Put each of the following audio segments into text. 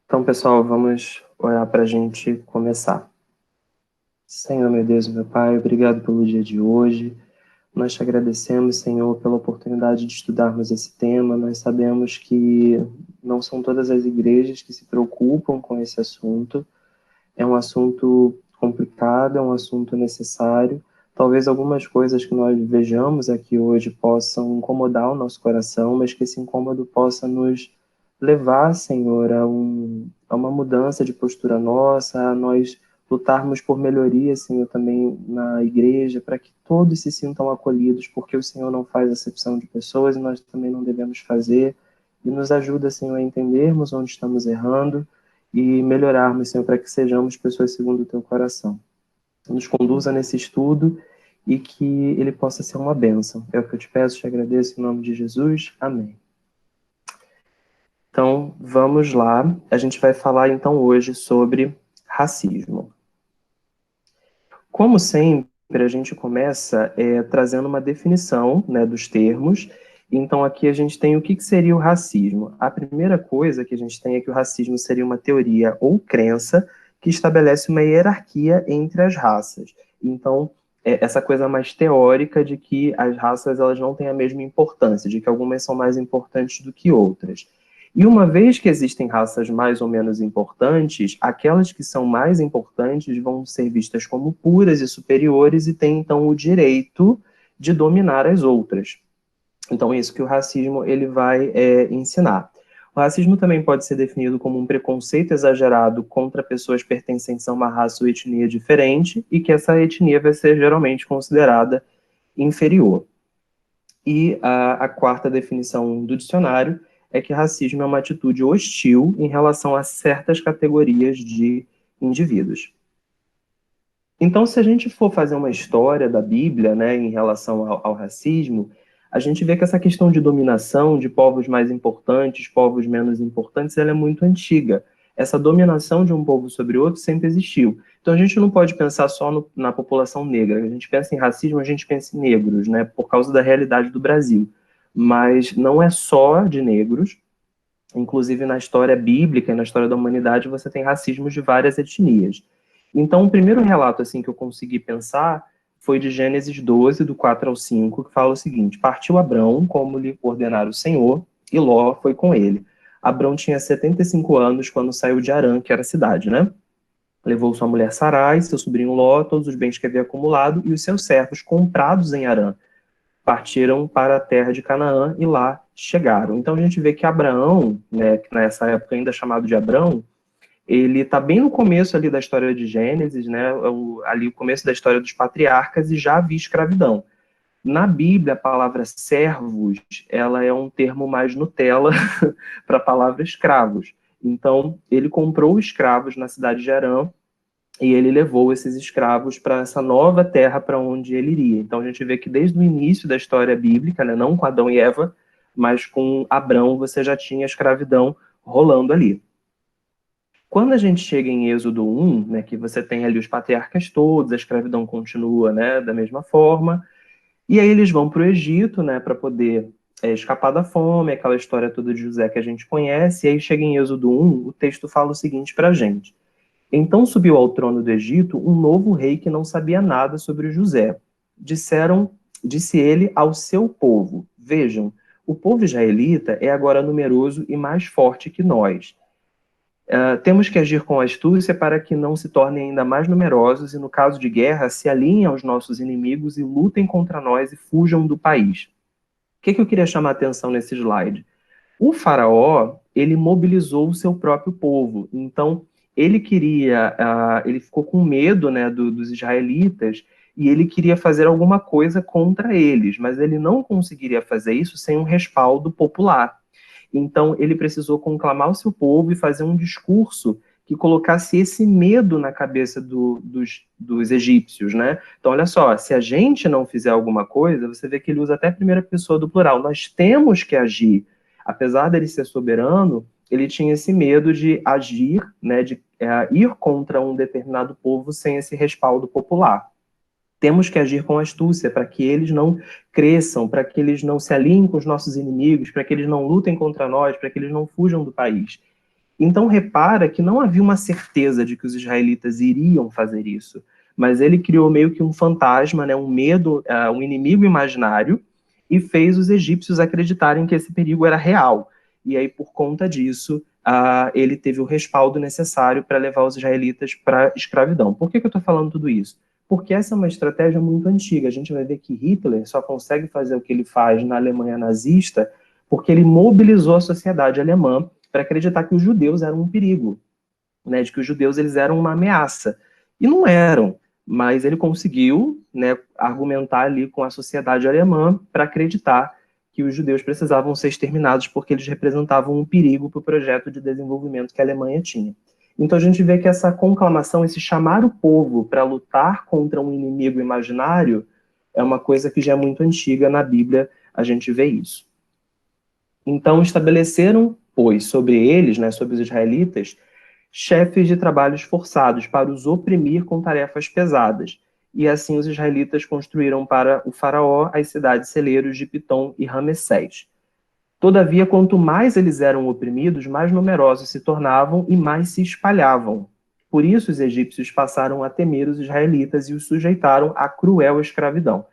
Então, pessoal, vamos orar para a gente começar. Senhor, meu Deus, meu Pai, obrigado pelo dia de hoje. Nós te agradecemos, Senhor, pela oportunidade de estudarmos esse tema. Nós sabemos que não são todas as igrejas que se preocupam com esse assunto. É um assunto complicado, é um assunto necessário. Talvez algumas coisas que nós vejamos aqui hoje possam incomodar o nosso coração, mas que esse incômodo possa nos levar, Senhor, a uma mudança de postura nossa, a nós lutarmos por melhoria, Senhor, também na igreja, para que todos se sintam acolhidos, porque o Senhor não faz acepção de pessoas e nós também não devemos fazer. E nos ajuda, Senhor, a entendermos onde estamos errando e melhorarmos, Senhor, para que sejamos pessoas segundo o teu coração. Nos conduza nesse estudo e que ele possa ser uma bênção. É o que eu te peço, te agradeço em nome de Jesus. Amém. Então, vamos lá. A gente vai falar, então, hoje sobre racismo. Como sempre, a gente começa trazendo uma definição, né, dos termos. Então, aqui a gente tem o que seria o racismo. A primeira coisa que a gente tem é que o racismo seria uma teoria ou crença que estabelece uma hierarquia entre as raças. Então, essa coisa mais teórica de que as raças elas não têm a mesma importância, de que algumas são mais importantes do que outras. E uma vez que existem raças mais ou menos importantes, aquelas que são mais importantes vão ser vistas como puras e superiores e têm então o direito de dominar as outras. Então é isso que o racismo ele vai ensinar. O racismo também pode ser definido como um preconceito exagerado contra pessoas pertencentes a uma raça ou etnia diferente e que essa etnia vai ser geralmente considerada inferior. E a quarta definição do dicionário é que racismo é uma atitude hostil em relação a certas categorias de indivíduos. Então, se a gente for fazer uma história da Bíblia, né, em relação ao racismo, a gente vê que essa questão de dominação de povos mais importantes, povos menos importantes, ela é muito antiga. Essa dominação de um povo sobre outro sempre existiu. Então, a gente não pode pensar só na população negra. A gente pensa em racismo, a gente pensa em negros, né, por causa da realidade do Brasil. Mas não é só de negros. Inclusive, na história bíblica e na história da humanidade, você tem racismo de várias etnias. Então, o primeiro relato assim que eu consegui pensar foi de Gênesis 12, do 4 ao 5, que fala o seguinte: Partiu Abrão, como lhe ordenara o Senhor, e Ló foi com ele. Abrão tinha 75 anos quando saiu de Harã, que era a cidade, né? Levou sua mulher Sarai, seu sobrinho Ló, todos os bens que havia acumulado, e os seus servos comprados em Harã. Partiram para a terra de Canaã e lá chegaram. Então a gente vê que Abraão, né, que nessa época ainda chamado de Abrão, ele está bem no começo ali da história de Gênesis, né, ali o começo da história dos patriarcas, e já havia escravidão. Na Bíblia, a palavra servos, ela é um termo mais Nutella para a palavra escravos. Então, ele comprou escravos na cidade de Harã e ele levou esses escravos para essa nova terra para onde ele iria. Então, a gente vê que desde o início da história bíblica, né, não com Adão e Eva, mas com Abrão, você já tinha a escravidão rolando ali. Quando a gente chega em Êxodo 1, né, que você tem ali os patriarcas todos, a escravidão continua, né, da mesma forma, e aí eles vão para o Egito, né, para poder escapar da fome, aquela história toda de José que a gente conhece, e aí chega em Êxodo 1, o texto fala o seguinte para a gente: Então subiu ao trono do Egito um novo rei que não sabia nada sobre José. Disse ele ao seu povo: Vejam, o povo israelita é agora numeroso e mais forte que nós. Temos que agir com astúcia para que não se tornem ainda mais numerosos e, no caso de guerra, se alinhem aos nossos inimigos e lutem contra nós e fujam do país. O que eu queria chamar a atenção nesse slide? O faraó, ele mobilizou o seu próprio povo. Então, ele queria, ele ficou com medo, né, dos israelitas e ele queria fazer alguma coisa contra eles, mas ele não conseguiria fazer isso sem um respaldo popular. Então, ele precisou conclamar o seu povo e fazer um discurso que colocasse esse medo na cabeça dos egípcios, né? Então, olha só, se a gente não fizer alguma coisa, você vê que ele usa até a primeira pessoa do plural. Nós temos que agir. Apesar dele ser soberano, ele tinha esse medo de agir, né, de ir contra um determinado povo sem esse respaldo popular. Temos que agir com astúcia para que eles não cresçam, para que eles não se alinhem com os nossos inimigos, para que eles não lutem contra nós, para que eles não fujam do país. Então, repara que não havia uma certeza de que os israelitas iriam fazer isso, mas ele criou meio que um fantasma, né, um medo, um inimigo imaginário, e fez os egípcios acreditarem que esse perigo era real. E aí, por conta disso, ele teve o respaldo necessário para levar os israelitas para a escravidão. Por que eu estou falando tudo isso? Porque essa é uma estratégia muito antiga. A gente vai ver que Hitler só consegue fazer o que ele faz na Alemanha nazista porque ele mobilizou a sociedade alemã para acreditar que os judeus eram um perigo, né, de que os judeus eles eram uma ameaça. E não eram, mas ele conseguiu, né, argumentar ali com a sociedade alemã para acreditar que os judeus precisavam ser exterminados porque eles representavam um perigo para o projeto de desenvolvimento que a Alemanha tinha. Então a gente vê que essa conclamação, esse chamar o povo para lutar contra um inimigo imaginário, é uma coisa que já é muito antiga na Bíblia, a gente vê isso. Então estabeleceram, pois, sobre eles, né, sobre os israelitas, chefes de trabalhos forçados para os oprimir com tarefas pesadas. E assim os israelitas construíram para o faraó as cidades celeiros de Pitom e Ramessés. Todavia, quanto mais eles eram oprimidos, mais numerosos se tornavam e mais se espalhavam. Por isso os egípcios passaram a temer os israelitas e os sujeitaram à cruel escravidão.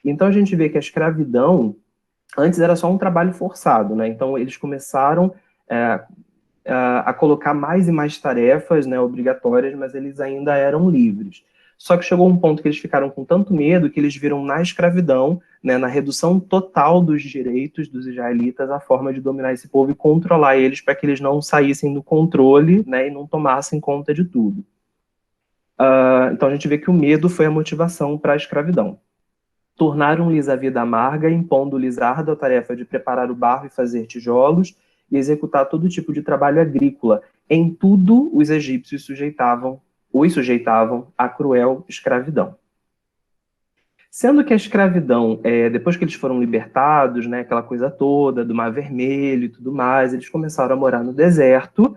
Então a gente vê que a escravidão antes era só um trabalho forçado, né? Então eles começaram a colocar mais e mais tarefas, né, obrigatórias, mas eles ainda eram livres. Só que chegou um ponto que eles ficaram com tanto medo que eles viram na escravidão, né, na redução total dos direitos dos israelitas, a forma de dominar esse povo e controlar eles para que eles não saíssem do controle, né, e não tomassem conta de tudo. Então a gente vê que o medo foi a motivação para a escravidão. Tornaram-lhes a vida amarga, impondo-lhes a árdua tarefa de preparar o barro e fazer tijolos, e executar todo tipo de trabalho agrícola. Em tudo, os egípcios os sujeitavam à cruel escravidão. Sendo que a escravidão, depois que eles foram libertados, né, aquela coisa toda do Mar Vermelho e tudo mais, eles começaram a morar no deserto.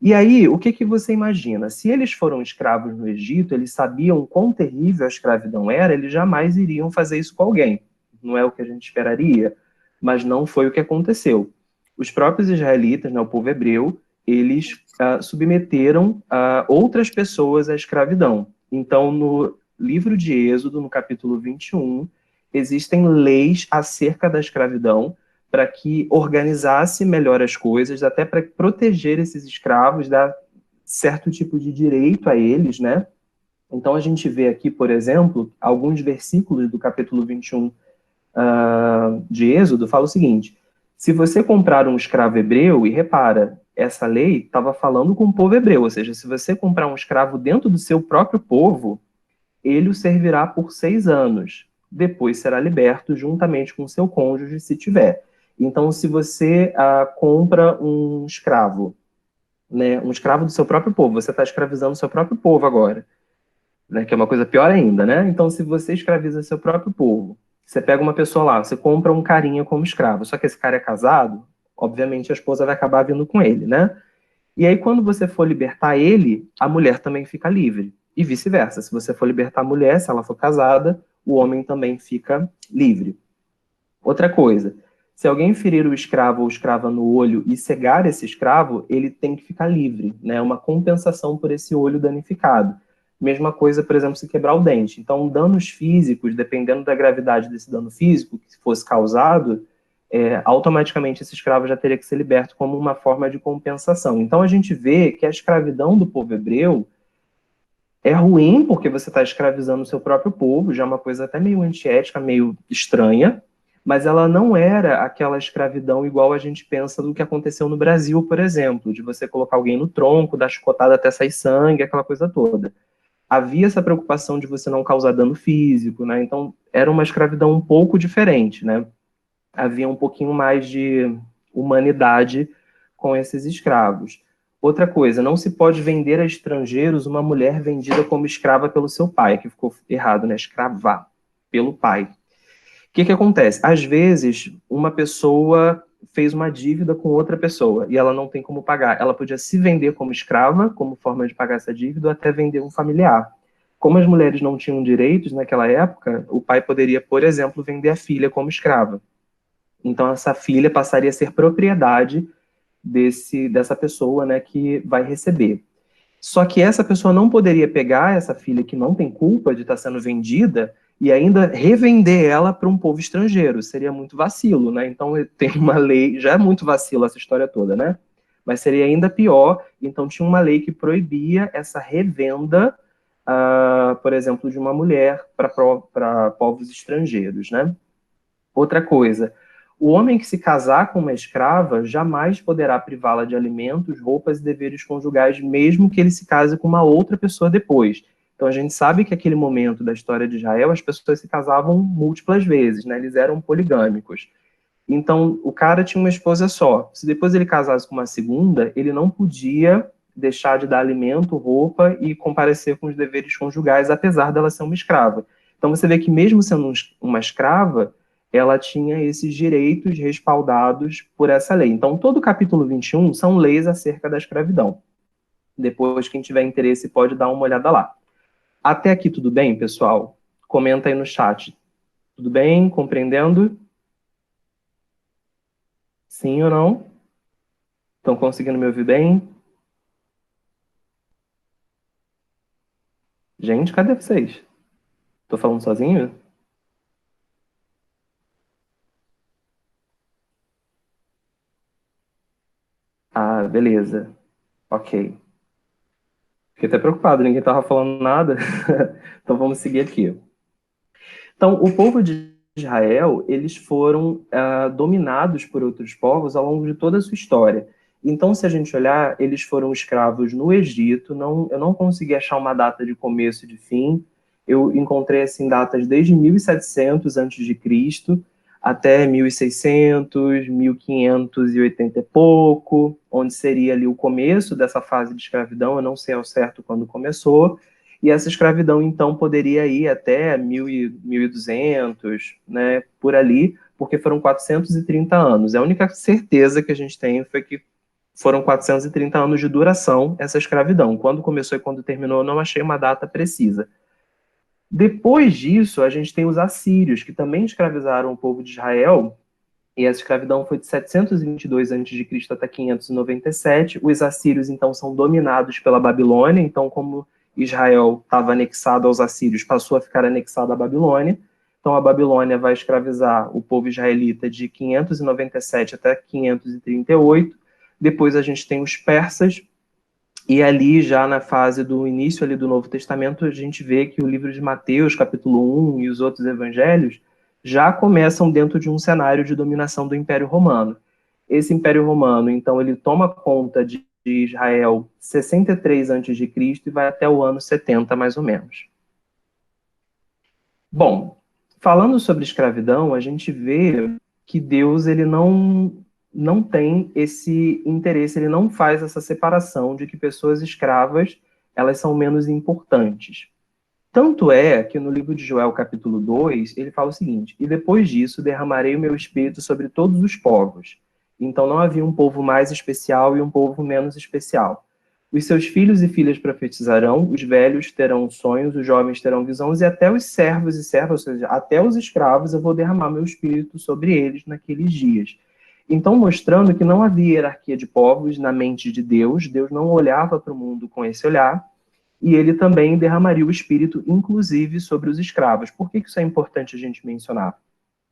E aí, o que você imagina? Se eles foram escravos no Egito, eles sabiam quão terrível a escravidão era, eles jamais iriam fazer isso com alguém. Não é o que a gente esperaria, mas não foi o que aconteceu. Os próprios israelitas, né, o povo hebreu, eles submeteram outras pessoas à escravidão. Então, no livro de Êxodo, no capítulo 21, existem leis acerca da escravidão, para que organizasse melhor as coisas, até para proteger esses escravos, dar certo tipo de direito a eles, né? Então a gente vê aqui, por exemplo, alguns versículos do capítulo 21 de Êxodo, fala o seguinte: se você comprar um escravo hebreu, e repara, essa lei estava falando com o povo hebreu, ou seja, se você comprar um escravo dentro do seu próprio povo, ele o servirá por 6 anos, depois será liberto juntamente com seu cônjuge, se tiver. Então, se você compra um escravo, né, um escravo do seu próprio povo, você está escravizando o seu próprio povo agora, né, que é uma coisa pior ainda, né? Então, se você escraviza seu próprio povo, você pega uma pessoa lá, você compra um carinha como escravo, só que esse cara é casado, obviamente a esposa vai acabar vindo com ele, né? E aí, quando você for libertar ele, a mulher também fica livre. E vice-versa. Se você for libertar a mulher, se ela for casada, o homem também fica livre. Outra coisa, se alguém ferir o escravo ou escrava no olho e cegar esse escravo, ele tem que ficar livre, né? Uma compensação por esse olho danificado. Mesma coisa, por exemplo, se quebrar o dente. Então, danos físicos, dependendo da gravidade desse dano físico que fosse causado, automaticamente esse escravo já teria que ser liberto como uma forma de compensação. Então, a gente vê que a escravidão do povo hebreu é ruim, porque você está escravizando o seu próprio povo, já é uma coisa até meio antiética, meio estranha, mas ela não era aquela escravidão igual a gente pensa do que aconteceu no Brasil, por exemplo, de você colocar alguém no tronco, dar chicotada até sair sangue, aquela coisa toda. Havia essa preocupação de você não causar dano físico, né? Então, era uma escravidão um pouco diferente, né? Havia um pouquinho mais de humanidade com esses escravos. Outra coisa, não se pode vender a estrangeiros uma mulher vendida como escrava pelo seu pai, que ficou errado, né? Escravar pelo pai. O que acontece? Às vezes, uma pessoa fez uma dívida com outra pessoa e ela não tem como pagar. Ela podia se vender como escrava, como forma de pagar essa dívida, ou até vender um familiar. Como as mulheres não tinham direitos naquela época, o pai poderia, por exemplo, vender a filha como escrava. Então, essa filha passaria a ser propriedade dessa pessoa, né, que vai receber. Só que essa pessoa não poderia pegar essa filha que não tem culpa de estar sendo vendida e ainda revender ela para um povo estrangeiro. Seria muito vacilo, né? Então tem uma lei, já é muito vacilo essa história toda, né? Mas seria ainda pior. Então tinha uma lei que proibia essa revenda, por exemplo, de uma mulher para povos estrangeiros, né? Outra coisa, o homem que se casar com uma escrava jamais poderá privá-la de alimentos, roupas e deveres conjugais, mesmo que ele se case com uma outra pessoa depois. Então a gente sabe que aquele momento da história de Israel, as pessoas se casavam múltiplas vezes, né? Eles eram poligâmicos. Então o cara tinha uma esposa só. Se depois ele casasse com uma segunda, ele não podia deixar de dar alimento, roupa e comparecer com os deveres conjugais, apesar dela ser uma escrava. Então você vê que mesmo sendo uma escrava, ela tinha esses direitos respaldados por essa lei. Então, todo o capítulo 21 são leis acerca da escravidão. Depois, quem tiver interesse pode dar uma olhada lá. Até aqui tudo bem, pessoal? Comenta aí no chat. Tudo bem? Compreendendo? Sim ou não? Estão conseguindo me ouvir bem? Gente, cadê vocês? Estou falando sozinho? Ah, beleza. Ok. Fiquei até preocupado, ninguém estava falando nada. Então vamos seguir aqui. Então, o povo de Israel, eles foram dominados por outros povos ao longo de toda a sua história. Então, se a gente olhar, eles foram escravos no Egito. Eu não consegui achar uma data de começo e de fim. Eu encontrei assim datas desde 1700 antes de Cristo até 1600, 1580 e pouco, onde seria ali o começo dessa fase de escravidão. Eu não sei ao certo quando começou. E essa escravidão, então, poderia ir até 1200, né, por ali, porque foram 430 anos. A única certeza que a gente tem foi que foram 430 anos de duração essa escravidão. Quando começou e quando terminou, eu não achei uma data precisa. Depois disso, a gente tem os assírios, que também escravizaram o povo de Israel, e essa escravidão foi de 722 a.C. até 597. Os assírios, então, são dominados pela Babilônia. Então, como Israel estava anexado aos assírios, passou a ficar anexado à Babilônia. Então, a Babilônia vai escravizar o povo israelita de 597 até 538. Depois a gente tem os persas, e ali, já na fase do início ali do Novo Testamento, a gente vê que o livro de Mateus, capítulo 1, e os outros evangelhos já começam dentro de um cenário de dominação do Império Romano. Esse Império Romano, então, ele toma conta de Israel 63 a.C. e vai até o ano 70, mais ou menos. Bom, falando sobre escravidão, a gente vê que Deus ele não tem esse interesse, ele não faz essa separação de que pessoas escravas elas são menos importantes. Tanto é que no livro de Joel, capítulo 2, ele fala o seguinte: e depois disso derramarei o meu espírito sobre todos os povos. Então não havia um povo mais especial e um povo menos especial. Os seus filhos e filhas profetizarão, os velhos terão sonhos, os jovens terão visões, e até os servos e servas, ou seja, até os escravos, eu vou derramar meu espírito sobre eles naqueles dias. Então, mostrando que não havia hierarquia de povos na mente de Deus, Deus não olhava para o mundo com esse olhar, e ele também derramaria o espírito, inclusive, sobre os escravos. Por que isso é importante a gente mencionar?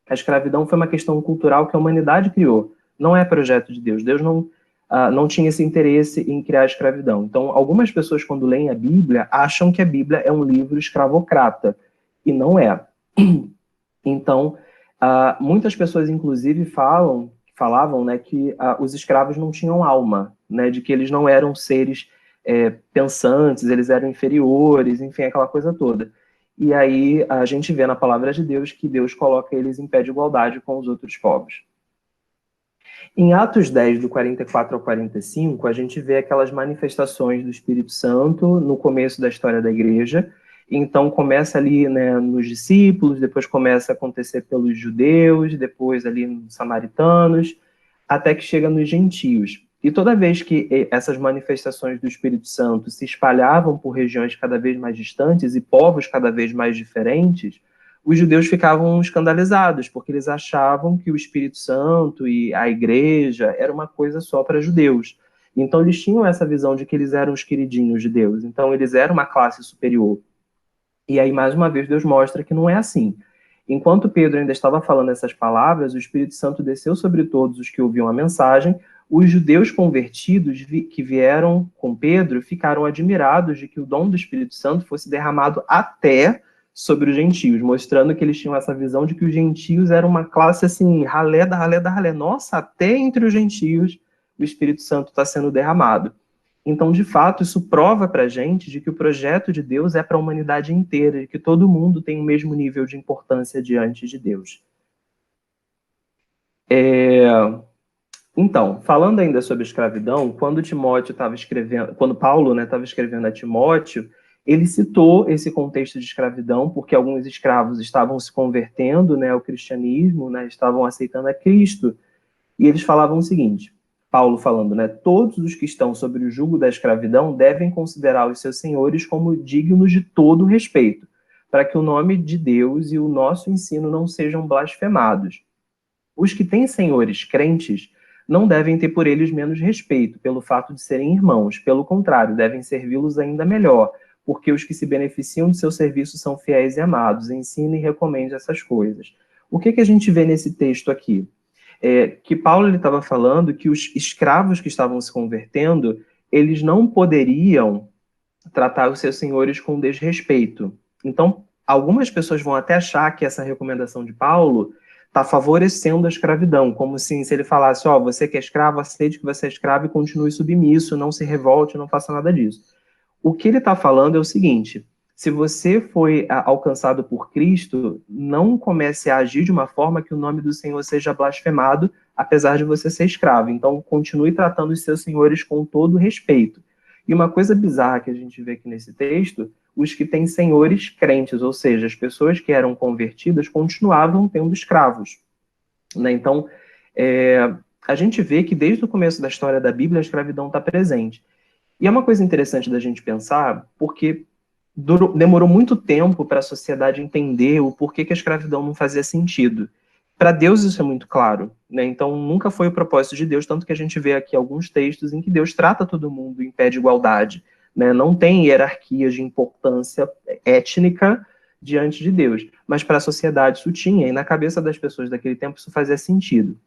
A escravidão foi uma questão cultural que a humanidade criou, não é projeto de Deus. Deus não tinha esse interesse em criar a escravidão. Então, algumas pessoas, quando leem a Bíblia, acham que a Bíblia é um livro escravocrata, e não é. Então, muitas pessoas, inclusive, falavam, né, que os escravos não tinham alma, né, de que eles não eram seres pensantes, eles eram inferiores, enfim, aquela coisa toda. E aí a gente vê na palavra de Deus que Deus coloca eles em pé de igualdade com os outros povos. Em Atos 10, do 44 ao 45, a gente vê aquelas manifestações do Espírito Santo no começo da história da igreja. Então começa ali, né, nos discípulos, depois começa a acontecer pelos judeus, depois ali nos samaritanos, até que chega nos gentios. E toda vez que essas manifestações do Espírito Santo se espalhavam por regiões cada vez mais distantes e povos cada vez mais diferentes, os judeus ficavam escandalizados, porque eles achavam que o Espírito Santo e a igreja era uma coisa só para judeus. Então eles tinham essa visão de que eles eram os queridinhos de Deus, então eles eram uma classe superior. E aí, mais uma vez, Deus mostra que não é assim. Enquanto Pedro ainda estava falando essas palavras, o Espírito Santo desceu sobre todos os que ouviam a mensagem. Os judeus convertidos que vieram com Pedro ficaram admirados de que o dom do Espírito Santo fosse derramado até sobre os gentios, mostrando que eles tinham essa visão de que os gentios eram uma classe assim, ralé da ralé da ralé. Nossa, até entre os gentios o Espírito Santo está sendo derramado. Então, de fato, isso prova para a gente de que o projeto de Deus é para a humanidade inteira, de que todo mundo tem o mesmo nível de importância diante de Deus. Então, falando ainda sobre escravidão, quando Timóteo estava escrevendo, quando Paulo estava escrevendo a Timóteo, ele citou esse contexto de escravidão, porque alguns escravos estavam se convertendo, ao cristianismo, estavam aceitando a Cristo, e eles falavam o seguinte: Paulo falando, todos os que estão sob o jugo da escravidão devem considerar os seus senhores como dignos de todo respeito, para que o nome de Deus e o nosso ensino não sejam blasfemados. Os que têm senhores crentes não devem ter por eles menos respeito, pelo fato de serem irmãos. Pelo contrário, devem servi-los ainda melhor, porque os que se beneficiam do seu serviço são fiéis e amados. Ensine e recomende essas coisas. O que a gente vê nesse texto aqui? Que Paulo estava falando que os escravos que estavam se convertendo, eles não poderiam tratar os seus senhores com desrespeito. Então, algumas pessoas vão até achar que essa recomendação de Paulo está favorecendo a escravidão, como se ele falasse, você que é escravo, aceite que você é escravo e continue submisso, não se revolte, não faça nada disso. O que ele está falando é o seguinte: se você foi alcançado por Cristo, não comece a agir de uma forma que o nome do Senhor seja blasfemado, apesar de você ser escravo. Então, continue tratando os seus senhores com todo respeito. E uma coisa bizarra que a gente vê aqui nesse texto, os que têm senhores crentes, ou seja, as pessoas que eram convertidas continuavam tendo escravos. Então, a gente vê que desde o começo da história da Bíblia a escravidão está presente. E é uma coisa interessante da gente pensar, porque demorou muito tempo para a sociedade entender o porquê que a escravidão não fazia sentido. Para Deus isso é muito claro, Então nunca foi o propósito de Deus, tanto que a gente vê aqui alguns textos em que Deus trata todo mundo em pé de igualdade, Não tem hierarquias de importância étnica diante de Deus, mas para a sociedade isso tinha, e na cabeça das pessoas daquele tempo isso fazia sentido.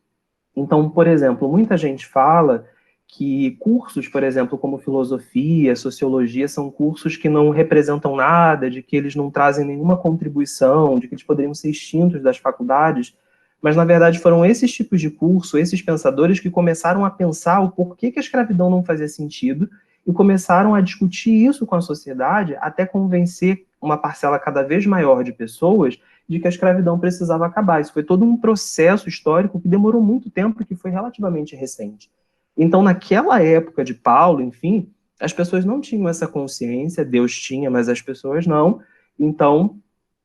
Então, por exemplo, muita gente fala que cursos, por exemplo, como filosofia, sociologia, são cursos que não representam nada, de que eles não trazem nenhuma contribuição, de que eles poderiam ser extintos das faculdades, mas, na verdade, foram esses tipos de curso, esses pensadores que começaram a pensar o porquê que a escravidão não fazia sentido e começaram a discutir isso com a sociedade até convencer uma parcela cada vez maior de pessoas de que a escravidão precisava acabar. Isso foi todo um processo histórico que demorou muito tempo e que foi relativamente recente. Então, naquela época de Paulo, enfim, as pessoas não tinham essa consciência, Deus tinha, mas as pessoas não. Então,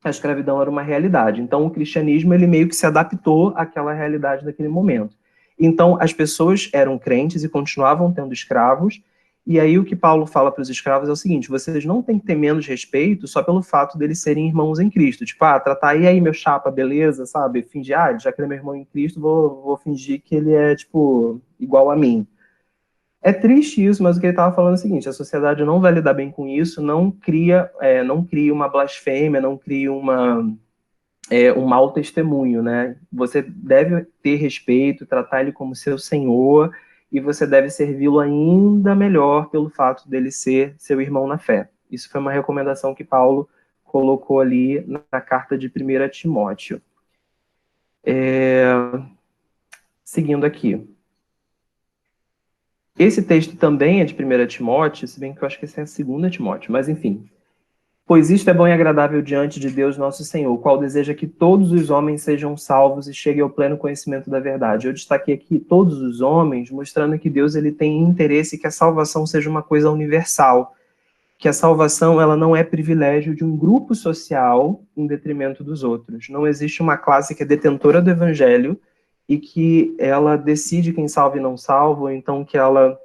a escravidão era uma realidade. Então, o cristianismo, ele meio que se adaptou àquela realidade daquele momento. Então, as pessoas eram crentes e continuavam tendo escravos, e aí o que Paulo fala para os escravos é o seguinte: vocês não têm que ter menos respeito só pelo fato deles serem irmãos em Cristo. Tipo, tratar aí meu chapa, beleza, sabe? Fingir, já que ele é meu irmão em Cristo, vou fingir que ele é, tipo, igual a mim. É triste isso, mas o que ele estava falando é o seguinte: a sociedade não vai lidar bem com isso, não cria uma blasfêmia, não cria um mau testemunho, Você deve ter respeito, tratar ele como seu senhor, e você deve servi-lo ainda melhor pelo fato dele ser seu irmão na fé. Isso foi uma recomendação que Paulo colocou ali na carta de 1 Timóteo. Seguindo aqui. Esse texto também é de 1 Timóteo, se bem que eu acho que esse é 2 Timóteo, mas enfim. Pois isto é bom e agradável diante de Deus nosso Senhor, o qual deseja que todos os homens sejam salvos e cheguem ao pleno conhecimento da verdade. Eu destaquei aqui todos os homens, mostrando que Deus ele tem interesse que a salvação seja uma coisa universal, que a salvação ela não é privilégio de um grupo social em detrimento dos outros. Não existe uma classe que é detentora do evangelho e que ela decide quem salva e não salva, ou então que ela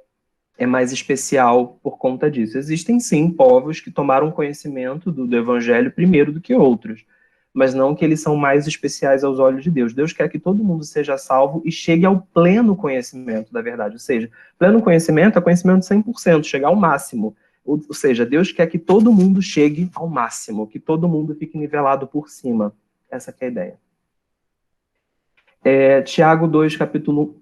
é mais especial por conta disso. Existem, sim, povos que tomaram conhecimento do evangelho primeiro do que outros, mas não que eles são mais especiais aos olhos de Deus. Deus quer que todo mundo seja salvo e chegue ao pleno conhecimento da verdade. Ou seja, pleno conhecimento é conhecimento 100%, chegar ao máximo. Ou seja, Deus quer que todo mundo chegue ao máximo, que todo mundo fique nivelado por cima. Essa que é a ideia. Tiago 2, capítulo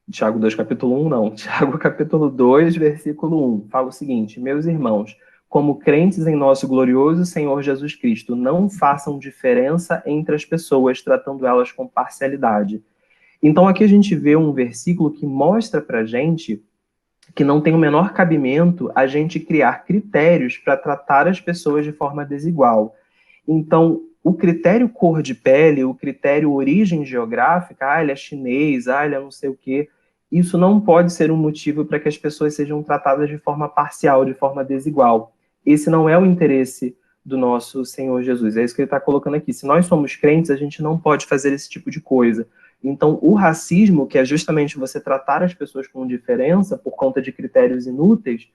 1, não. Tiago, capítulo 2, versículo 1, fala o seguinte: meus irmãos, como crentes em nosso glorioso Senhor Jesus Cristo, não façam diferença entre as pessoas, tratando elas com parcialidade. Então, aqui a gente vê um versículo que mostra pra gente que não tem o menor cabimento a gente criar critérios para tratar as pessoas de forma desigual. Então, o critério cor de pele, o critério origem geográfica, ele é chinês, ele é não sei o quê, isso não pode ser um motivo para que as pessoas sejam tratadas de forma parcial, de forma desigual. Esse não é o interesse do nosso Senhor Jesus. É isso que ele está colocando aqui. Se nós somos crentes, a gente não pode fazer esse tipo de coisa. Então, o racismo, que é justamente você tratar as pessoas com diferença por conta de critérios inúteis,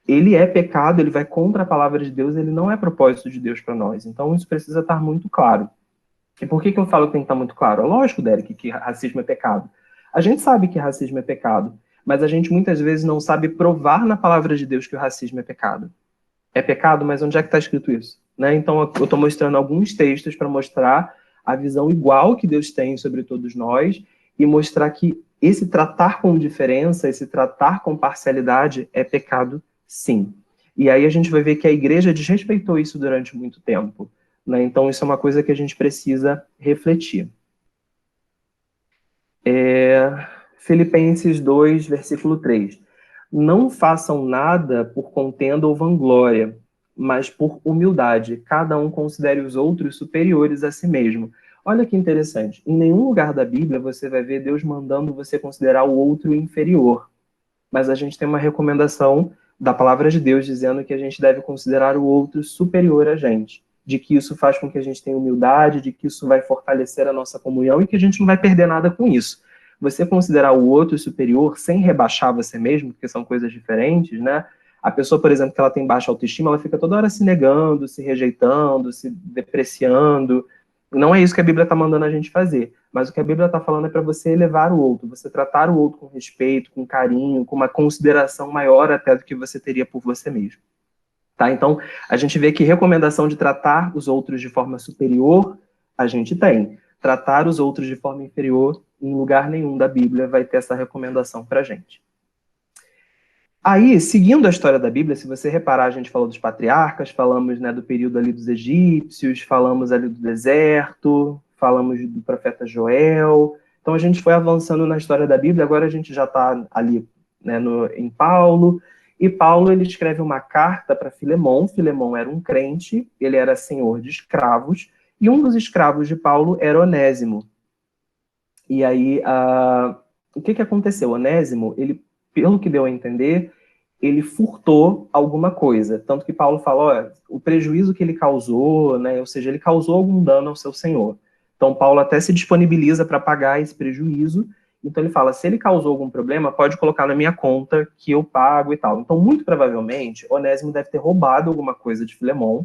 ele é pecado, ele vai contra a palavra de Deus, ele não é propósito de Deus para nós. Então, isso precisa estar muito claro. E por que eu falo que tem que estar muito claro? É lógico, Derek, que racismo é pecado. A gente sabe que racismo é pecado, mas a gente muitas vezes não sabe provar na palavra de Deus que o racismo é pecado. É pecado, mas onde é que está escrito isso? Né? Então, eu estou mostrando alguns textos para mostrar a visão igual que Deus tem sobre todos nós e mostrar que esse tratar com diferença, esse tratar com parcialidade é pecado, sim. E aí a gente vai ver que a igreja desrespeitou isso durante muito tempo. Né? Então, isso é uma coisa que a gente precisa refletir. Filipenses 2, versículo 3. Não façam nada por contenda ou vanglória, mas por humildade. Cada um considere os outros superiores a si mesmo. Olha que interessante. Em nenhum lugar da Bíblia você vai ver Deus mandando você considerar o outro inferior. Mas a gente tem uma recomendação da palavra de Deus dizendo que a gente deve considerar o outro superior a gente. De que isso faz com que a gente tenha humildade, de que isso vai fortalecer a nossa comunhão e que a gente não vai perder nada com isso. Você considerar o outro superior sem rebaixar você mesmo, porque são coisas diferentes, né? A pessoa, por exemplo, que ela tem baixa autoestima, ela fica toda hora se negando, se rejeitando, se depreciando. Não é isso que a Bíblia está mandando a gente fazer. Mas o que a Bíblia está falando é para você elevar o outro, você tratar o outro com respeito, com carinho, com uma consideração maior até do que você teria por você mesmo. Tá? Então, a gente vê que recomendação de tratar os outros de forma superior, a gente tem. Tratar os outros de forma inferior, em lugar nenhum da Bíblia vai ter essa recomendação para a gente. Aí, seguindo a história da Bíblia, se você reparar, a gente falou dos patriarcas, falamos, né, do período ali dos egípcios, falamos ali do deserto, falamos do profeta Joel. Então, a gente foi avançando na história da Bíblia, agora a gente já está ali, né, em Paulo, e Paulo ele escreve uma carta para Filemon. Filemon era um crente, ele era senhor de escravos, e um dos escravos de Paulo era Onésimo. E aí, o que aconteceu? Onésimo, ele, pelo que deu a entender, ele furtou alguma coisa. Tanto que Paulo fala, olha, o prejuízo que ele causou, né, ou seja, ele causou algum dano ao seu senhor. Então, Paulo até se disponibiliza para pagar esse prejuízo. Então, ele fala, se ele causou algum problema, pode colocar na minha conta que eu pago e tal. Então, muito provavelmente, Onésimo deve ter roubado alguma coisa de Filemon,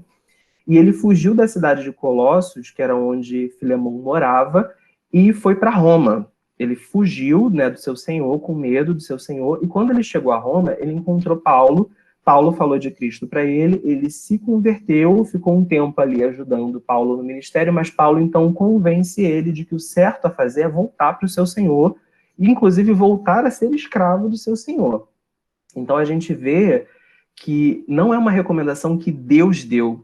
e ele fugiu da cidade de Colossos, que era onde Filemon morava, e foi para Roma. Ele fugiu, né, do seu senhor, com medo do seu senhor, e quando ele chegou a Roma, ele encontrou Paulo. Paulo falou de Cristo para ele, ele se converteu, ficou um tempo ali ajudando Paulo no ministério, mas Paulo então convence ele de que o certo a fazer é voltar para o seu senhor, e inclusive voltar a ser escravo do seu senhor. Então a gente vê que não é uma recomendação que Deus deu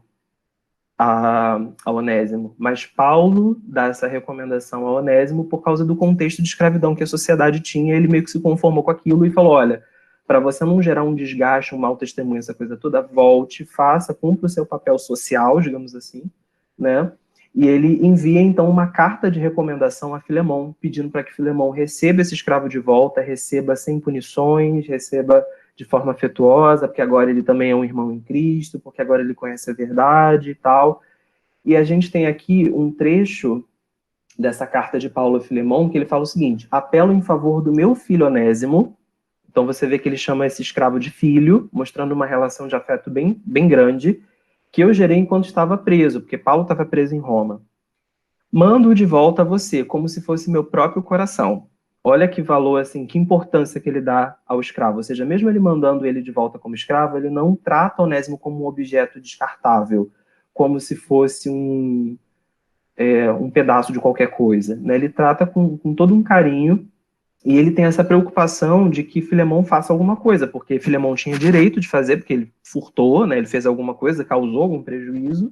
a Onésimo, mas Paulo dá essa recomendação a Onésimo por causa do contexto de escravidão que a sociedade tinha. Ele meio que se conformou com aquilo e falou, olha, para você não gerar um desgaste, um mau testemunho, essa coisa toda, volte, faça, cumpra o seu papel social, digamos assim, né? E ele envia, então, uma carta de recomendação a Filemon, pedindo para que Filemon receba esse escravo de volta, receba sem punições, receba de forma afetuosa, porque agora ele também é um irmão em Cristo, porque agora ele conhece a verdade e tal. E a gente tem aqui um trecho dessa carta de Paulo a Filemon, que ele fala o seguinte, apelo em favor do meu filho Onésimo. Então você vê que ele chama esse escravo de filho, mostrando uma relação de afeto bem, bem grande, que eu gerei enquanto estava preso, porque Paulo estava preso em Roma. Mando de volta a você, como se fosse meu próprio coração. Olha que valor, assim, que importância que ele dá ao escravo. Ou seja, mesmo ele mandando ele de volta como escravo, ele não trata Onésimo como um objeto descartável, como se fosse um pedaço de qualquer coisa, né? Ele trata com todo um carinho e ele tem essa preocupação de que Filemão faça alguma coisa, porque Filemão tinha direito de fazer, porque ele furtou, né? Ele fez alguma coisa, causou algum prejuízo.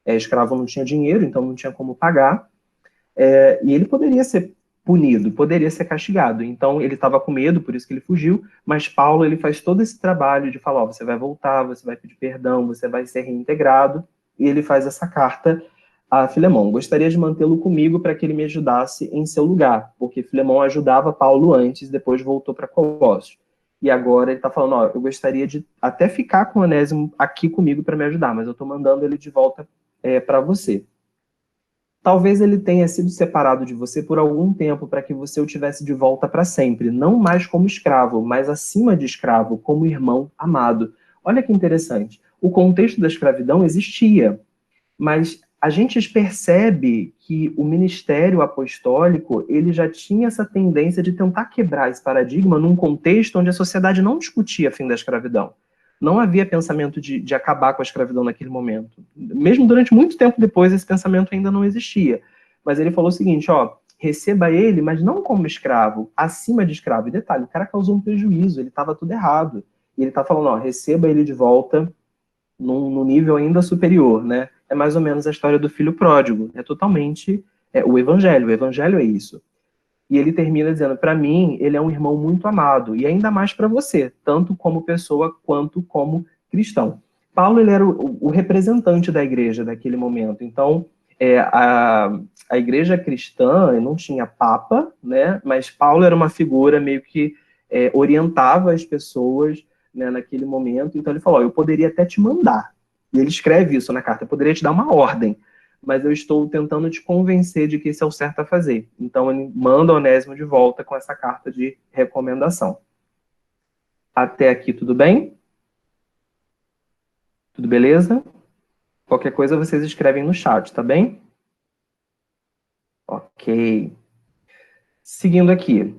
Escravo não tinha dinheiro, então não tinha como pagar. E ele poderia ser punido, poderia ser castigado. Então ele estava com medo, por isso que ele fugiu. Mas Paulo ele faz todo esse trabalho de falar: ó, você vai voltar, você vai pedir perdão, você vai ser reintegrado. E ele faz essa carta a Filemão. Gostaria de mantê-lo comigo para que ele me ajudasse em seu lugar, porque Filemão ajudava Paulo antes, depois voltou para Colossos. E agora ele está falando: ó, eu gostaria de até ficar com o Onésimo aqui comigo para me ajudar, mas eu estou mandando ele de volta para você. Talvez ele tenha sido separado de você por algum tempo para que você o tivesse de volta para sempre, não mais como escravo, mas acima de escravo, como irmão amado. Olha que interessante. O contexto da escravidão existia, mas a gente percebe que o ministério apostólico ele já tinha essa tendência de tentar quebrar esse paradigma num contexto onde a sociedade não discutia fim da escravidão. Não havia pensamento de acabar com a escravidão naquele momento. Mesmo durante muito tempo depois, esse pensamento ainda não existia. Mas ele falou o seguinte, ó, receba ele, mas não como escravo, acima de escravo. E detalhe, o cara causou um prejuízo, ele estava tudo errado. E ele está falando, ó, receba ele de volta num nível ainda superior, né? É mais ou menos a história do filho pródigo. É totalmente o evangelho é isso. E ele termina dizendo, para mim, ele é um irmão muito amado, e ainda mais para você, tanto como pessoa quanto como cristão. Paulo ele era o representante da igreja daquele momento, então a igreja cristã não tinha papa, né? Mas Paulo era uma figura meio que orientava as pessoas, né, naquele momento, então ele falou, eu poderia até te mandar, e ele escreve isso na carta, eu poderia te dar uma ordem, mas eu estou tentando te convencer de que esse é o certo a fazer. Então ele manda Onésimo de volta com essa carta de recomendação. Até aqui tudo bem? Tudo beleza? Qualquer coisa vocês escrevem no chat, tá bem? Ok. Seguindo aqui.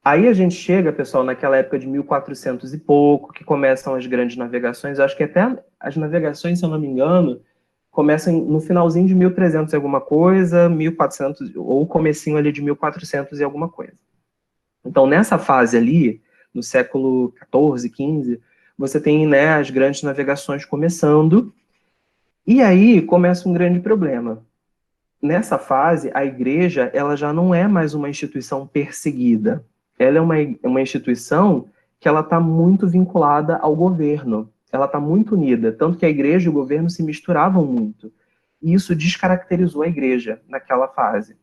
Aí a gente chega, pessoal, naquela época de 1400 e pouco, que começam as grandes navegações. Eu acho que até as navegações, se eu não me engano, começam no finalzinho de 1300 e alguma coisa, 1400, ou comecinho ali de 1400 e alguma coisa. Então, nessa fase ali, no século XIV, XV, você tem, né, as grandes navegações começando, e aí começa um grande problema. Nessa fase, a igreja ela já não é mais uma instituição perseguida. Ela é uma instituição que ela está muito vinculada ao governo. Ela está muito unida, tanto que a igreja e o governo se misturavam muito. E isso descaracterizou a igreja naquela fase.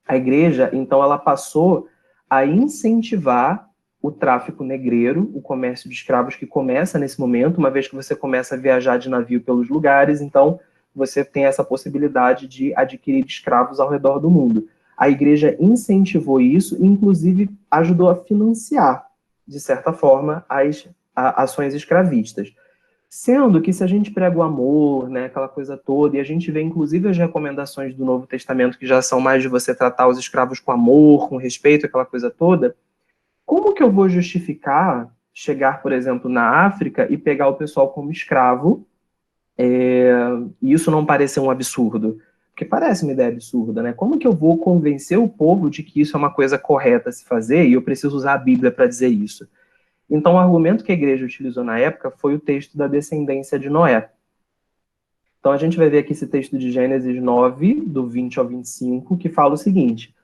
A igreja, então, ela passou a incentivar o tráfico negreiro, o comércio de escravos que começa nesse momento, uma vez que você começa a viajar de navio pelos lugares, então você tem essa possibilidade de adquirir escravos ao redor do mundo. A igreja incentivou isso e, inclusive, ajudou a financiar, de certa forma, as ações escravistas. Sendo que se a gente prega o amor, né, aquela coisa toda, e a gente vê inclusive as recomendações do Novo Testamento, que já são mais de você tratar os escravos com amor, com respeito, aquela coisa toda, como que eu vou justificar chegar, por exemplo, na África e pegar o pessoal como escravo, e isso não parecer um absurdo? Porque parece uma ideia absurda, né? Como que eu vou convencer o povo de que isso é uma coisa correta a se fazer e eu preciso usar a Bíblia para dizer isso? Então, o argumento que a igreja utilizou na época foi o texto da descendência de Noé. Então, a gente vai ver aqui esse texto de Gênesis 9, do 20 ao 25, que fala o seguinte: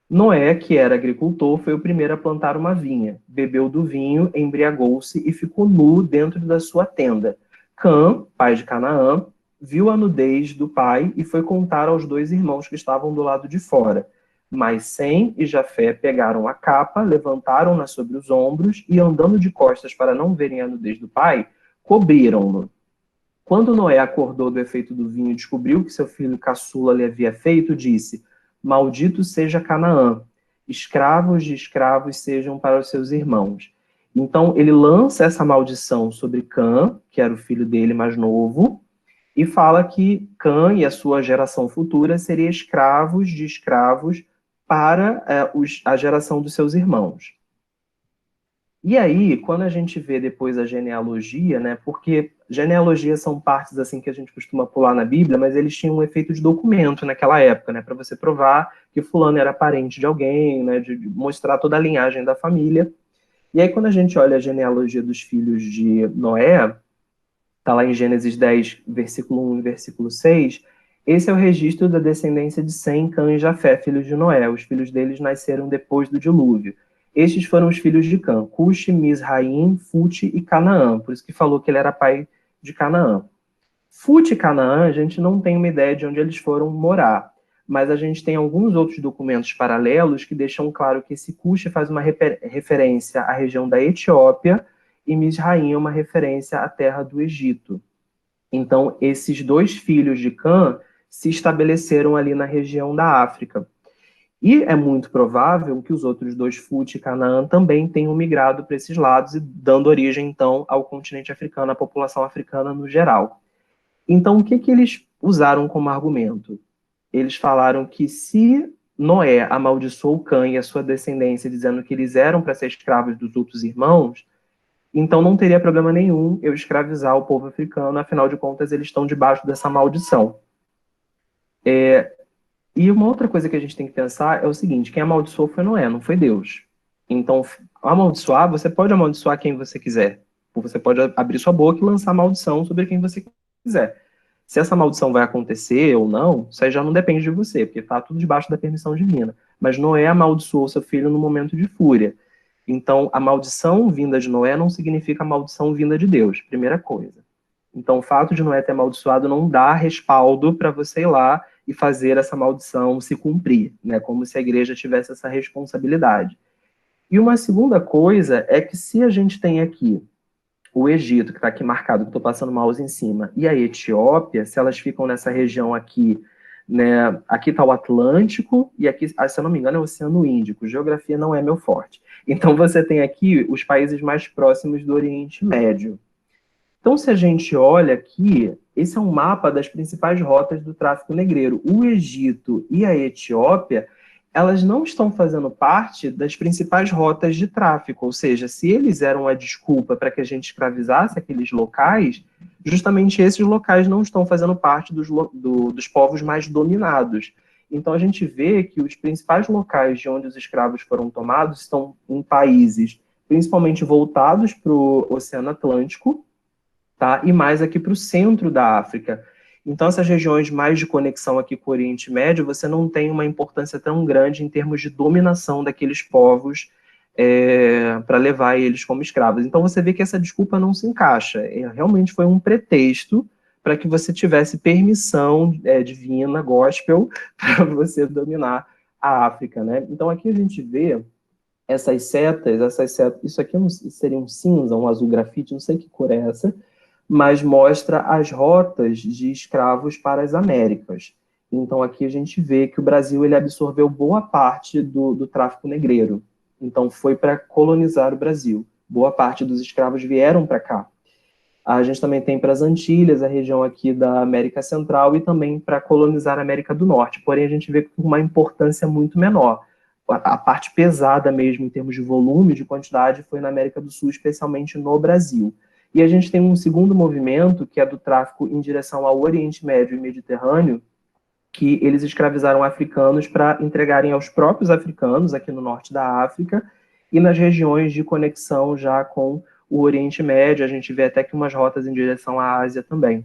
Noé, que era agricultor, foi o primeiro a plantar uma vinha, bebeu do vinho, embriagou-se e ficou nu dentro da sua tenda. Cã, pai de Canaã, viu a nudez do pai e foi contar aos dois irmãos que estavam do lado de fora. Mas Sem e Jafé pegaram a capa, levantaram-na sobre os ombros e, andando de costas para não verem a nudez do pai, cobriram-no. Quando Noé acordou do efeito do vinho e descobriu que seu filho caçula lhe havia feito, disse: Maldito seja Canaã, escravos de escravos sejam para os seus irmãos. Então ele lança essa maldição sobre Cã, que era o filho dele mais novo, e fala que Cã e a sua geração futura seriam escravos de escravos para a geração dos seus irmãos. E aí, quando a gente vê depois a genealogia, né, porque genealogia são partes assim que a gente costuma pular na Bíblia, mas eles tinham um efeito de documento naquela época, né, para você provar que fulano era parente de alguém, né, de mostrar toda a linhagem da família. E aí, quando a gente olha a genealogia dos filhos de Noé, está lá em Gênesis 10, versículo 1 e versículo 6, esse é o registro da descendência de Sem, Cã e Jafé, filhos de Noé. Os filhos deles nasceram depois do dilúvio. Estes foram os filhos de Cã, Cuxi, Misraim, Fute e Canaã. Por isso que falou que ele era pai de Canaã. Fute e Canaã, a gente não tem uma ideia de onde eles foram morar, mas a gente tem alguns outros documentos paralelos que deixam claro que esse Cuxi faz uma referência à região da Etiópia e Misraim é uma referência à terra do Egito. Então, esses dois filhos de Cã se estabeleceram ali na região da África. E é muito provável que os outros dois, Fut e Canaã, também tenham migrado para esses lados e dando origem, então, ao continente africano, à população africana no geral. Então, o que, que eles usaram como argumento? Eles falaram que se Noé amaldiçoou Cã e a sua descendência, dizendo que eles eram para ser escravos dos outros irmãos, então não teria problema nenhum eu escravizar o povo africano, afinal de contas eles estão debaixo dessa maldição. E uma outra coisa que a gente tem que pensar é o seguinte, quem amaldiçoou foi Noé, não foi Deus. Então, amaldiçoar, você pode amaldiçoar quem você quiser. Ou você pode abrir sua boca e lançar maldição sobre quem você quiser. Se essa maldição vai acontecer ou não, isso aí já não depende de você, porque está tudo debaixo da permissão divina. Mas Noé amaldiçoou seu filho no momento de fúria. Então, a maldição vinda de Noé não significa a maldição vinda de Deus, primeira coisa. Então, o fato de Noé ter amaldiçoado não dá respaldo para você ir lá e fazer essa maldição se cumprir, né? Como se a igreja tivesse essa responsabilidade. E uma segunda coisa é que se a gente tem aqui o Egito, que está aqui marcado, que estou passando o mouse em cima, e a Etiópia, se elas ficam nessa região aqui, né? Aqui está o Atlântico, e aqui, se eu não me engano, é o Oceano Índico. Geografia não é meu forte. Então você tem aqui os países mais próximos do Oriente Médio. Então, se a gente olha aqui, esse é um mapa das principais rotas do tráfico negreiro. O Egito e a Etiópia, elas não estão fazendo parte das principais rotas de tráfico, ou seja, se eles eram a desculpa para que a gente escravizasse aqueles locais, justamente esses locais não estão fazendo parte dos povos mais dominados. Então, a gente vê que os principais locais de onde os escravos foram tomados estão em países principalmente voltados para o Oceano Atlântico, tá? E mais aqui para o centro da África. Então, essas regiões mais de conexão aqui com o Oriente Médio, você não tem uma importância tão grande em termos de dominação daqueles povos para levar eles como escravos. Então, você vê que essa desculpa não se encaixa. Realmente foi um pretexto para que você tivesse permissão divina, gospel, para você dominar a África, né? Então, aqui a gente vê essas setas, isso aqui seria um cinza, um azul grafite, não sei que cor é essa, mas mostra as rotas de escravos para as Américas. Então, aqui a gente vê que o Brasil ele absorveu boa parte do tráfico negreiro. Então, foi para colonizar o Brasil. Boa parte dos escravos vieram para cá. A gente também tem para as Antilhas, a região aqui da América Central, e também para colonizar a América do Norte. Porém, a gente vê com uma importância muito menor. A parte pesada mesmo, em termos de volume, de quantidade, foi na América do Sul, especialmente no Brasil. E a gente tem um segundo movimento, que é do tráfico em direção ao Oriente Médio e Mediterrâneo, que eles escravizaram africanos para entregarem aos próprios africanos, aqui no norte da África, e nas regiões de conexão já com o Oriente Médio, a gente vê até que umas rotas em direção à Ásia também.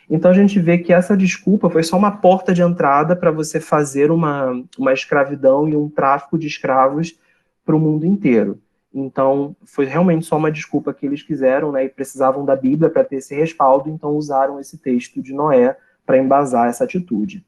Então a gente vê que essa desculpa foi só uma porta de entrada para você fazer uma escravidão e um tráfico de escravos para o mundo inteiro. Então foi realmente só uma desculpa que eles quiseram, né, e precisavam da Bíblia para ter esse respaldo, então usaram esse texto de Noé para embasar essa atitude.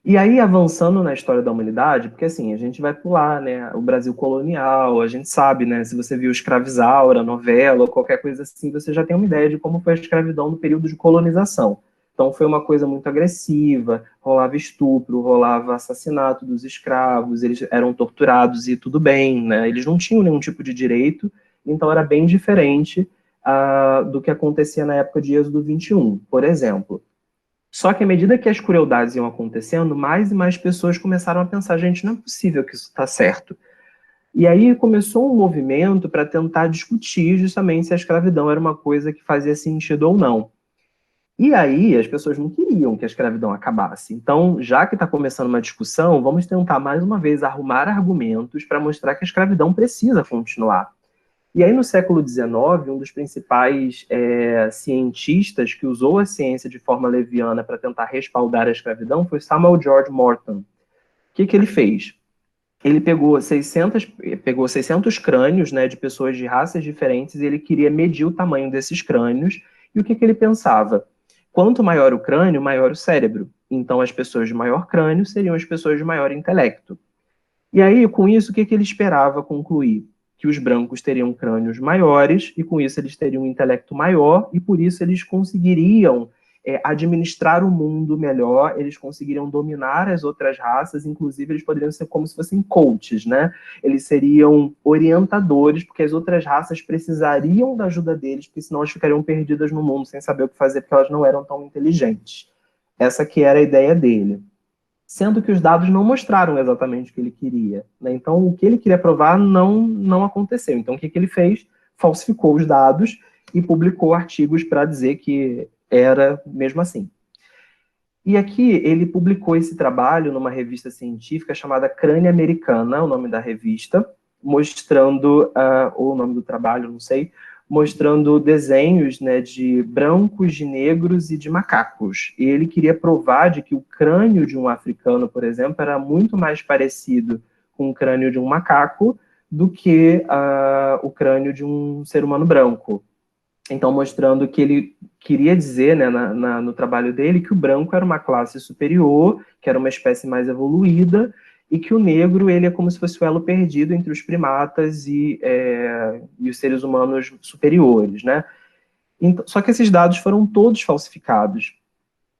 E aí, avançando na história da humanidade, porque assim, a gente vai pular, né, o Brasil colonial, a gente sabe, né, se você viu Escravizaura, novela ou qualquer coisa assim, você já tem uma ideia de como foi a escravidão no período de colonização. Então foi uma coisa muito agressiva, rolava estupro, rolava assassinato dos escravos, eles eram torturados e tudo bem, né, eles não tinham nenhum tipo de direito, então era bem diferente do que acontecia na época de Êxodo 21, por exemplo. Só que à medida que as crueldades iam acontecendo, mais e mais pessoas começaram a pensar, gente, não é possível que isso está certo. E aí começou um movimento para tentar discutir justamente se a escravidão era uma coisa que fazia sentido ou não. E aí as pessoas não queriam que a escravidão acabasse. Então, já que está começando uma discussão, vamos tentar mais uma vez arrumar argumentos para mostrar que a escravidão precisa continuar. E aí no século XIX, um dos principais cientistas que usou a ciência de forma leviana para tentar respaldar a escravidão foi Samuel George Morton. O que ele fez? Ele pegou 600 crânios, né, de pessoas de raças diferentes e ele queria medir o tamanho desses crânios. E o que ele pensava? Quanto maior o crânio, maior o cérebro. Então, as pessoas de maior crânio seriam as pessoas de maior intelecto. E aí, com isso, o que ele esperava concluir? Que os brancos teriam crânios maiores e, com isso, eles teriam um intelecto maior e, por isso, eles conseguiriam administrar o mundo melhor, eles conseguiriam dominar as outras raças, inclusive eles poderiam ser como se fossem coaches, né? Eles seriam orientadores, porque as outras raças precisariam da ajuda deles, porque senão elas ficariam perdidas no mundo, sem saber o que fazer, porque elas não eram tão inteligentes. Essa que era a ideia dele. Sendo que os dados não mostraram exatamente o que ele queria, né? Então, o que ele queria provar não aconteceu. Então, o que ele fez? Falsificou os dados e publicou artigos para dizer que era mesmo assim. E aqui ele publicou esse trabalho numa revista científica chamada Crânia Americana, o nome da revista, mostrando, ou o nome do trabalho, não sei, mostrando desenhos, né, de brancos, de negros e de macacos. E ele queria provar de que o crânio de um africano, por exemplo, era muito mais parecido com o crânio de um macaco do que o crânio de um ser humano branco. Então, mostrando que ele queria dizer, né, no trabalho dele, que o branco era uma classe superior, que era uma espécie mais evoluída, e que o negro ele é como se fosse o elo perdido entre os primatas e os seres humanos superiores, né? Então, só que esses dados foram todos falsificados.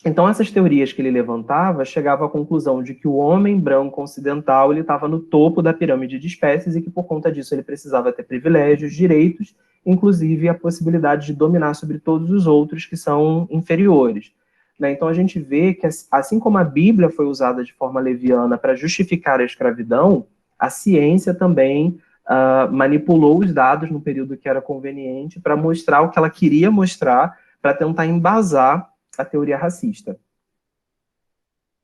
Então, essas teorias que ele levantava chegavam à conclusão de que o homem branco ocidental ele estava no topo da pirâmide de espécies e que, por conta disso, ele precisava ter privilégios, direitos, inclusive a possibilidade de dominar sobre todos os outros que são inferiores. Né? Então, a gente vê que, assim como a Bíblia foi usada de forma leviana para justificar a escravidão, a ciência também manipulou os dados no período que era conveniente para mostrar o que ela queria mostrar, para tentar embasar a teoria racista.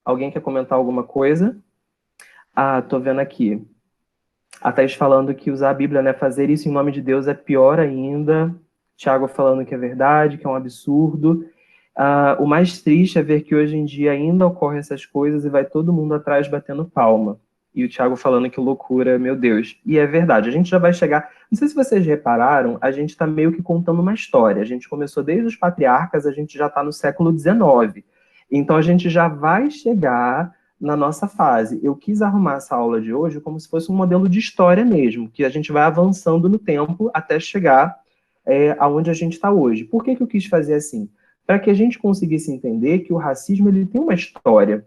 Alguém quer comentar alguma coisa? Tô vendo aqui. A Thaís falando que usar a Bíblia, né, fazer isso em nome de Deus é pior ainda. Tiago falando que é verdade, que é um absurdo. O mais triste é ver que hoje em dia ainda ocorrem essas coisas e vai todo mundo atrás batendo palma. E o Tiago falando que loucura, meu Deus. E é verdade, a gente já vai chegar... Não sei se vocês repararam, a gente está meio que contando uma história. A gente começou desde os patriarcas, a gente já está no século XIX. Então a gente já vai chegar na nossa fase. Eu quis arrumar essa aula de hoje como se fosse um modelo de história mesmo, que a gente vai avançando no tempo até chegar aonde a gente está hoje. Por que eu quis fazer assim? Para que a gente conseguisse entender que o racismo ele tem uma história,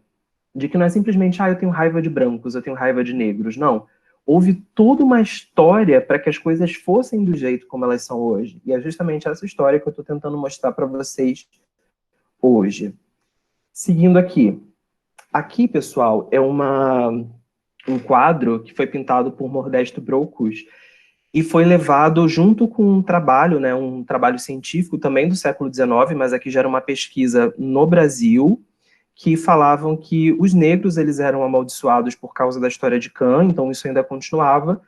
de que não é simplesmente, eu tenho raiva de brancos, eu tenho raiva de negros. Não. Houve toda uma história para que as coisas fossem do jeito como elas são hoje. E é justamente essa história que eu estou tentando mostrar para vocês hoje. Seguindo aqui. Aqui, pessoal, é um quadro que foi pintado por Modesto Brocus e foi levado junto com um trabalho, né, um trabalho científico também do século XIX, mas aqui já era uma pesquisa no Brasil, que falavam que os negros eles eram amaldiçoados por causa da história de Cã, então isso ainda continuava,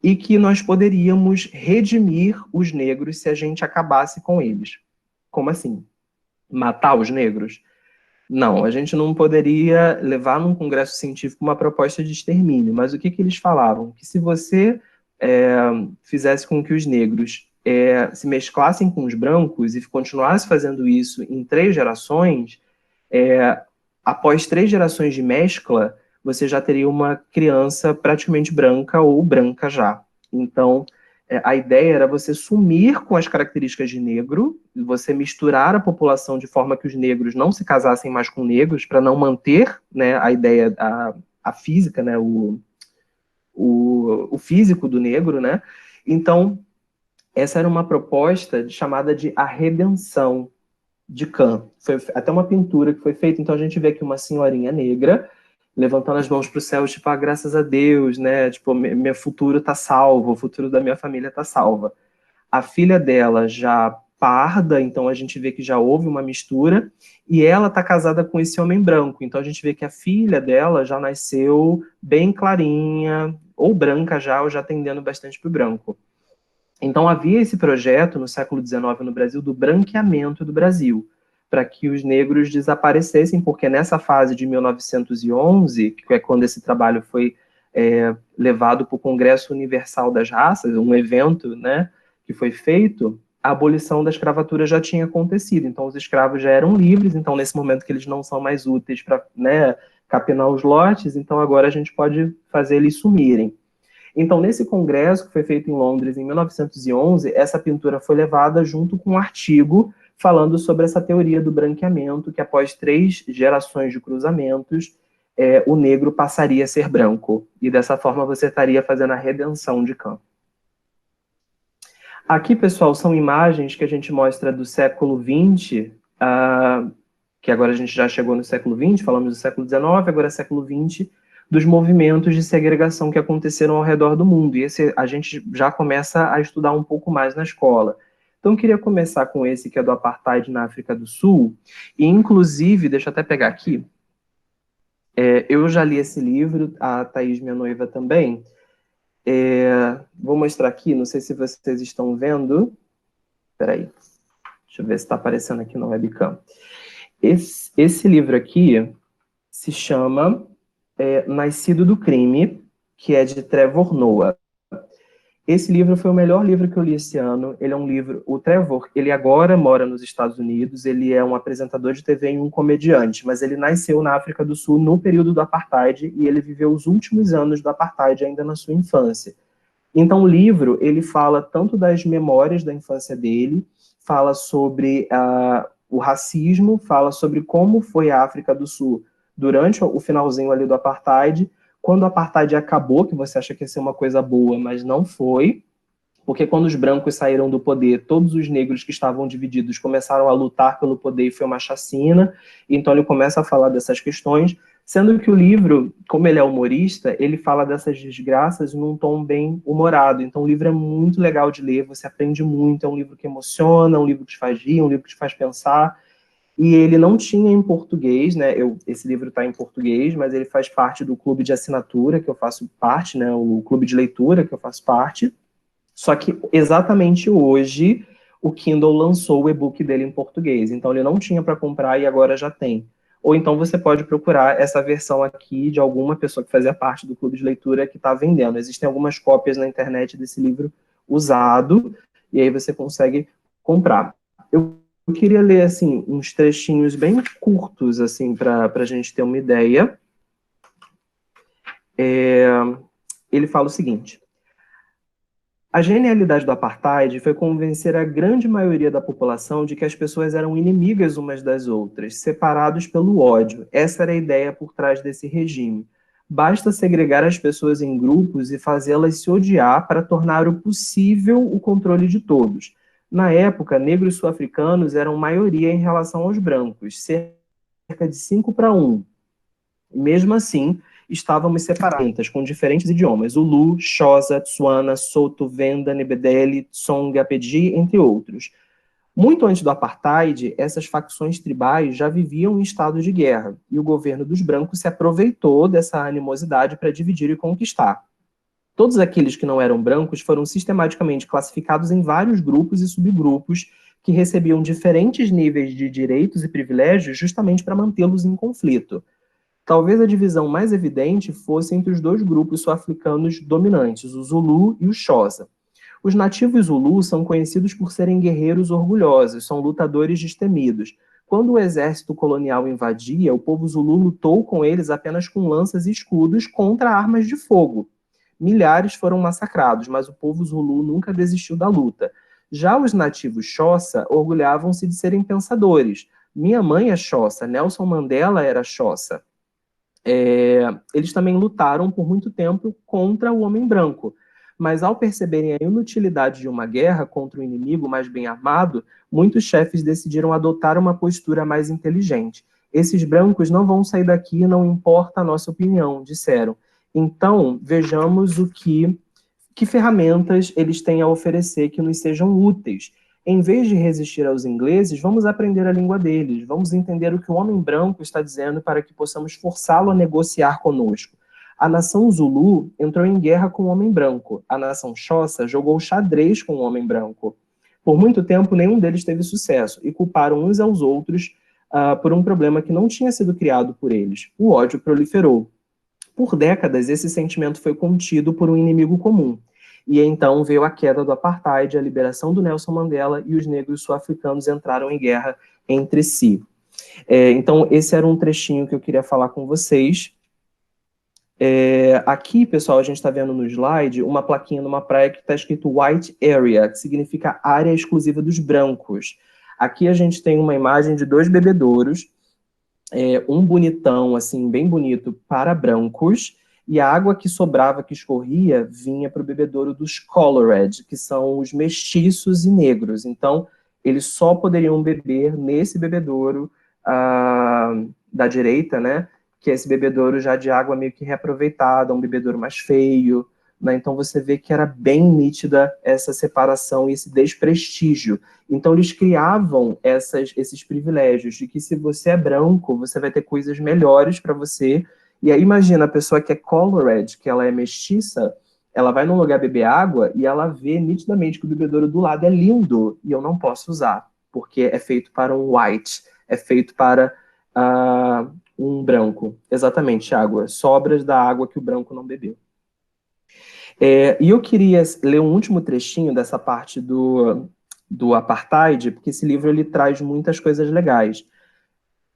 e que nós poderíamos redimir os negros se a gente acabasse com eles. Como assim? Matar os negros? Não, a gente não poderia levar num congresso científico uma proposta de extermínio, mas o que eles falavam? Que se você fizesse com que os negros se mesclassem com os brancos e continuasse fazendo isso em 3 gerações, após 3 gerações de mescla, você já teria uma criança praticamente branca ou branca já. Então, a ideia era você sumir com as características de negro, você misturar a população de forma que os negros não se casassem mais com negros, para não manter, né, a ideia, a física, né, o físico do negro, né? Então, Essa era uma proposta chamada de A Redenção de Cã. Foi até uma pintura que foi feita, então a gente vê aqui uma senhorinha negra levantando as mãos para o céu, tipo, graças a Deus, né? Tipo, meu futuro tá salvo, o futuro da minha família tá salva. A filha dela já parda, então a gente vê que já houve uma mistura, e ela tá casada com esse homem branco, então a gente vê que a filha dela já nasceu bem clarinha, ou branca já, ou já tendendo bastante para o branco. Então havia esse projeto no século XIX no Brasil do branqueamento do Brasil, para que os negros desaparecessem, porque nessa fase de 1911, que é quando esse trabalho foi levado para o Congresso Universal das Raças, um evento, né, que foi feito, a abolição da escravatura já tinha acontecido, então os escravos já eram livres, então nesse momento que eles não são mais úteis para, né, capinar os lotes, então agora a gente pode fazer eles sumirem. Então, nesse congresso, que foi feito em Londres em 1911, essa pintura foi levada junto com um artigo falando sobre essa teoria do branqueamento, que após 3 gerações de cruzamentos, o negro passaria a ser branco. E dessa forma você estaria fazendo a redenção de Cã. Aqui, pessoal, são imagens que a gente mostra do século XX, que agora a gente já chegou no século XX, falamos do século XIX, agora é século XX, dos movimentos de segregação que aconteceram ao redor do mundo. E esse a gente já começa a estudar um pouco mais na escola. Então, eu queria começar com esse, que é do Apartheid na África do Sul. E, inclusive, deixa eu até pegar aqui, eu já li esse livro, a Thaís, minha noiva, também. Vou mostrar aqui, não sei se vocês estão vendo. Espera aí, deixa eu ver se está aparecendo aqui no webcam. Esse livro aqui se chama Nascido do Crime, que é de Trevor Noah. Esse livro foi o melhor livro que eu li esse ano. Ele é um livro... O Trevor, ele agora mora nos Estados Unidos, ele é um apresentador de TV e um comediante, mas ele nasceu na África do Sul no período do Apartheid e ele viveu os últimos anos do Apartheid ainda na sua infância. Então, o livro, ele fala tanto das memórias da infância dele, fala sobre o racismo, fala sobre como foi a África do Sul durante o finalzinho ali do Apartheid, quando o Apartheid acabou, que você acha que ia ser uma coisa boa, mas não foi, porque quando os brancos saíram do poder, todos os negros que estavam divididos começaram a lutar pelo poder e foi uma chacina, então ele começa a falar dessas questões, sendo que o livro, como ele é humorista, ele fala dessas desgraças num tom bem humorado, então o livro é muito legal de ler, você aprende muito, é um livro que emociona, é um livro que te faz rir, é um livro que te faz pensar, e ele não tinha em português, né? Esse livro está em português, mas ele faz parte do clube de assinatura, que eu faço parte, né? O clube de leitura, que eu faço parte. Só que exatamente hoje o Kindle lançou o e-book dele em português. Então ele não tinha para comprar e agora já tem. Ou então você pode procurar essa versão aqui de alguma pessoa que fazia parte do clube de leitura que está vendendo. Existem algumas cópias na internet desse livro usado, e aí você consegue comprar. Eu queria ler assim uns trechinhos bem curtos assim para a gente ter uma ideia. Ele fala o seguinte: a genialidade do apartheid foi convencer a grande maioria da população de que as pessoas eram inimigas umas das outras, separados pelo ódio. Essa era a ideia por trás desse regime. Basta segregar as pessoas em grupos e fazê-las se odiar para tornar o possível o controle de todos. Na época, negros sul-africanos eram maioria em relação aos brancos, cerca de 5-1. Mesmo assim, estávamos separados, com diferentes idiomas, Ulu, Xhosa, Tswana, Soto, Venda, Nebedeli, Tsonga, Pedi, entre outros. Muito antes do apartheid, essas facções tribais já viviam em estado de guerra, e o governo dos brancos se aproveitou dessa animosidade para dividir e conquistar. Todos aqueles que não eram brancos foram sistematicamente classificados em vários grupos e subgrupos que recebiam diferentes níveis de direitos e privilégios justamente para mantê-los em conflito. Talvez a divisão mais evidente fosse entre os dois grupos sul-africanos dominantes, o Zulu e o Xhosa. Os nativos Zulu são conhecidos por serem guerreiros orgulhosos, são lutadores destemidos. Quando o exército colonial invadia, o povo Zulu lutou com eles apenas com lanças e escudos contra armas de fogo. Milhares foram massacrados, mas o povo Zulu nunca desistiu da luta. Já os nativos Xhosa orgulhavam-se de serem pensadores. Minha mãe é Xhosa, Nelson Mandela era Xhosa. Eles também lutaram por muito tempo contra o homem branco. Mas ao perceberem a inutilidade de uma guerra contra um inimigo mais bem armado, muitos chefes decidiram adotar uma postura mais inteligente. Esses brancos não vão sair daqui, não importa a nossa opinião, disseram. Então, vejamos que ferramentas eles têm a oferecer que nos sejam úteis. Em vez de resistir aos ingleses, vamos aprender a língua deles, vamos entender o que o homem branco está dizendo para que possamos forçá-lo a negociar conosco. A nação Zulu entrou em guerra com o homem branco. A nação Xhosa jogou xadrez com o homem branco. Por muito tempo, nenhum deles teve sucesso e culparam uns aos outros por um problema que não tinha sido criado por eles. O ódio proliferou. Por décadas, esse sentimento foi contido por um inimigo comum. E então veio a queda do apartheid, a liberação do Nelson Mandela e os negros sul-africanos entraram em guerra entre si. Então, esse era um trechinho que eu queria falar com vocês. Aqui, pessoal, a gente está vendo no slide uma plaquinha numa praia que está escrito White Area, que significa área exclusiva dos brancos. Aqui a gente tem uma imagem de 2 bebedouros, um bonitão, assim, bem bonito, para brancos, e a água que sobrava, que escorria, vinha para o bebedouro dos colored, que são os mestiços e negros. Então, eles só poderiam beber nesse bebedouro da direita, né? Que é esse bebedouro já de água meio que reaproveitada, um bebedouro mais feio, né? Então você vê que era bem nítida essa separação e esse desprestígio. Então eles criavam esses privilégios de que se você é branco, você vai ter coisas melhores para você. E aí imagina a pessoa que é colored, que ela é mestiça, ela vai num lugar beber água e ela vê nitidamente que o bebedouro do lado é lindo e eu não posso usar, porque é feito para um white, é feito para um branco. Exatamente, água. Sobras da água que o branco não bebeu. E eu queria ler um último trechinho dessa parte do apartheid, porque esse livro ele traz muitas coisas legais.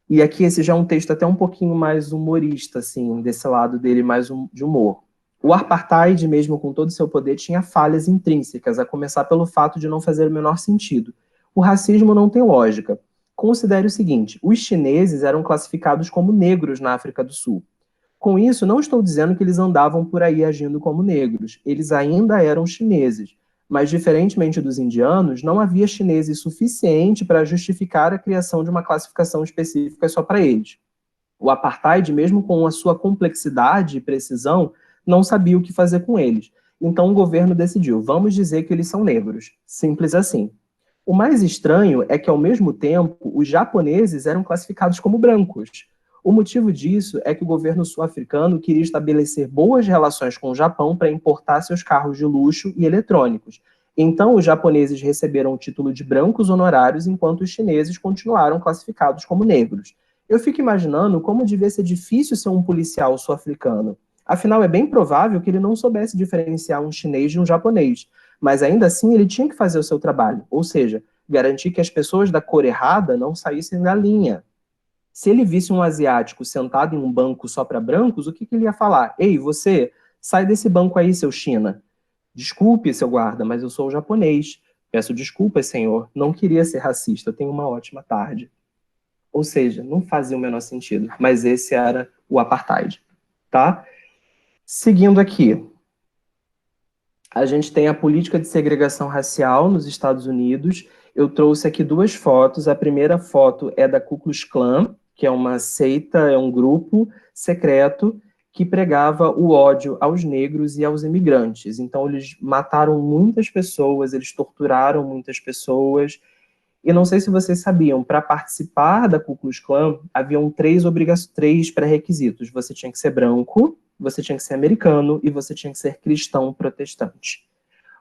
E aqui esse já é um texto até um pouquinho mais humorista, assim, desse lado dele mais de humor. O apartheid, mesmo com todo o seu poder, tinha falhas intrínsecas, a começar pelo fato de não fazer o menor sentido. O racismo não tem lógica. Considere o seguinte, os chineses eram classificados como negros na África do Sul. Com isso, não estou dizendo que eles andavam por aí agindo como negros. Eles ainda eram chineses. Mas, diferentemente dos indianos, não havia chineses suficiente para justificar a criação de uma classificação específica só para eles. O apartheid, mesmo com a sua complexidade e precisão, não sabia o que fazer com eles. Então o governo decidiu, vamos dizer que eles são negros. Simples assim. O mais estranho é que, ao mesmo tempo, os japoneses eram classificados como brancos. O motivo disso é que o governo sul-africano queria estabelecer boas relações com o Japão para importar seus carros de luxo e eletrônicos. Então, os japoneses receberam o título de brancos honorários, enquanto os chineses continuaram classificados como negros. Eu fico imaginando como devia ser difícil ser um policial sul-africano. Afinal, é bem provável que ele não soubesse diferenciar um chinês de um japonês. Mas ainda assim, ele tinha que fazer o seu trabalho, ou seja, garantir que as pessoas da cor errada não saíssem da linha. Se ele visse um asiático sentado em um banco só para brancos, o que ele ia falar? Ei, você, sai desse banco aí, seu China. Desculpe, seu guarda, mas eu sou o japonês. Peço desculpas, senhor. Não queria ser racista. Tenha uma ótima tarde. Ou seja, não fazia o menor sentido. Mas esse era o apartheid, tá? Seguindo aqui. A gente tem a política de segregação racial nos Estados Unidos. Eu trouxe aqui 2 fotos. A primeira foto é da Ku Klux Klan, que é uma seita, é um grupo secreto que pregava o ódio aos negros e aos imigrantes. Então, eles mataram muitas pessoas, eles torturaram muitas pessoas. E não sei se vocês sabiam, para participar da Ku Klux Klan, haviam 3 pré-requisitos. Você tinha que ser branco, você tinha que ser americano e você tinha que ser cristão protestante.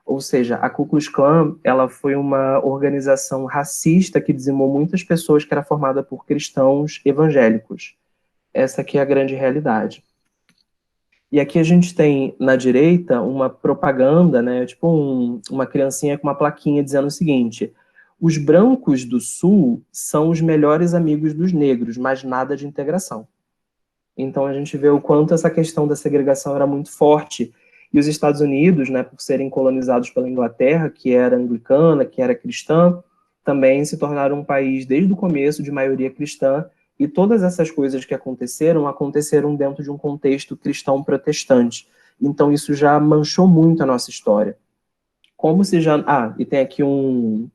Ou seja, a Ku Klux Klan, ela foi uma organização racista que dizimou muitas pessoas que era formada por cristãos evangélicos. Essa aqui é a grande realidade. E aqui a gente tem, na direita, uma propaganda, né, tipo uma criancinha com uma plaquinha dizendo o seguinte: os brancos do Sul são os melhores amigos dos negros, mas nada de integração. Então a gente vê o quanto essa questão da segregação era muito forte. E os Estados Unidos, né, por serem colonizados pela Inglaterra, que era anglicana, que era cristã, também se tornaram um país, desde o começo, de maioria cristã, e todas essas coisas que aconteceram dentro de um contexto cristão protestante. Então isso já manchou muito a nossa história. Como se já... e tem aqui um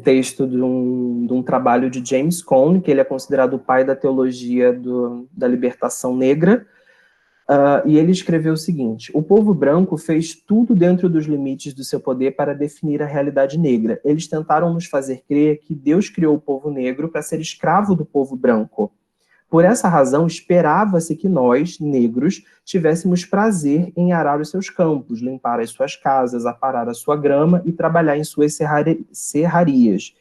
texto de um trabalho de James Cone, que ele é considerado o pai da teologia da libertação negra, e ele escreveu o seguinte: o povo branco fez tudo dentro dos limites do seu poder para definir a realidade negra. Eles tentaram nos fazer crer que Deus criou o povo negro para ser escravo do povo branco. Por essa razão, esperava-se que nós, negros, tivéssemos prazer em arar os seus campos, limpar as suas casas, aparar a sua grama e trabalhar em suas serrarias.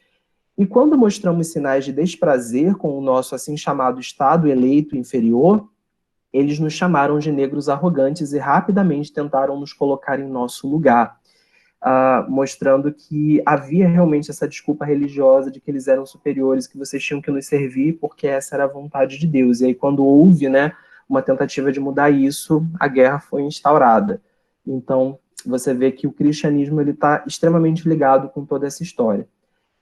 E quando mostramos sinais de desprazer com o nosso assim chamado estado eleito inferior, eles nos chamaram de negros arrogantes e rapidamente tentaram nos colocar em nosso lugar, mostrando que havia realmente essa desculpa religiosa de que eles eram superiores, que vocês tinham que nos servir porque essa era a vontade de Deus. E aí, quando houve, né, uma tentativa de mudar isso, a guerra foi instaurada. Então, você vê que o cristianismo está extremamente ligado com toda essa história.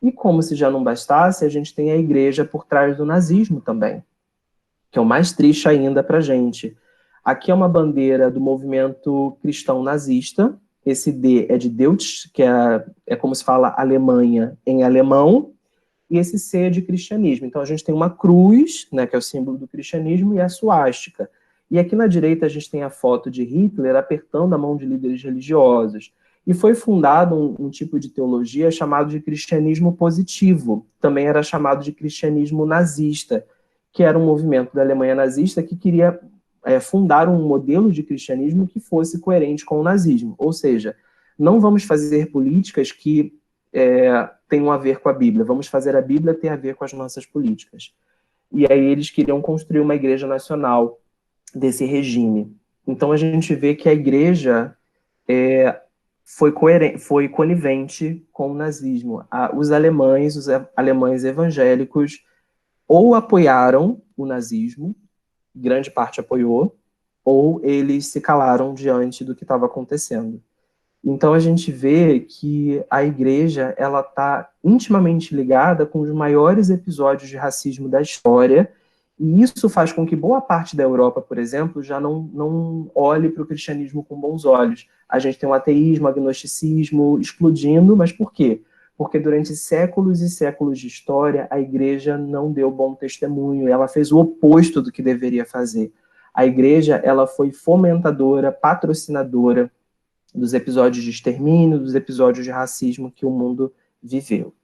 E como se já não bastasse, a gente tem a igreja por trás do nazismo também, que é o mais triste ainda para a gente. Aqui é uma bandeira do movimento cristão nazista. Esse D é de Deutsch, que é como se fala Alemanha em alemão, e esse C é de cristianismo. Então a gente tem uma cruz, né, que é o símbolo do cristianismo, e a suástica. E aqui na direita a gente tem a foto de Hitler apertando a mão de líderes religiosos. E foi fundado um tipo de teologia chamado de cristianismo positivo. Também era chamado de cristianismo nazista, que era um movimento da Alemanha nazista que queria fundar um modelo de cristianismo que fosse coerente com o nazismo. Ou seja, não vamos fazer políticas que tenham a ver com a Bíblia, vamos fazer a Bíblia ter a ver com as nossas políticas. E aí eles queriam construir uma igreja nacional desse regime. Então a gente vê que a igreja foi conivente com o nazismo. Os alemães evangélicos, ou apoiaram o nazismo, grande parte apoiou, ou eles se calaram diante do que estava acontecendo. Então a gente vê que a igreja ela está intimamente ligada com os maiores episódios de racismo da história, e isso faz com que boa parte da Europa, por exemplo, já não olhe para o cristianismo com bons olhos. A gente tem o ateísmo, o agnosticismo explodindo, mas por quê? Porque durante séculos e séculos de história, a igreja não deu bom testemunho, ela fez o oposto do que deveria fazer. A igreja ela foi fomentadora, patrocinadora dos episódios de extermínio, dos episódios de racismo que o mundo viveu.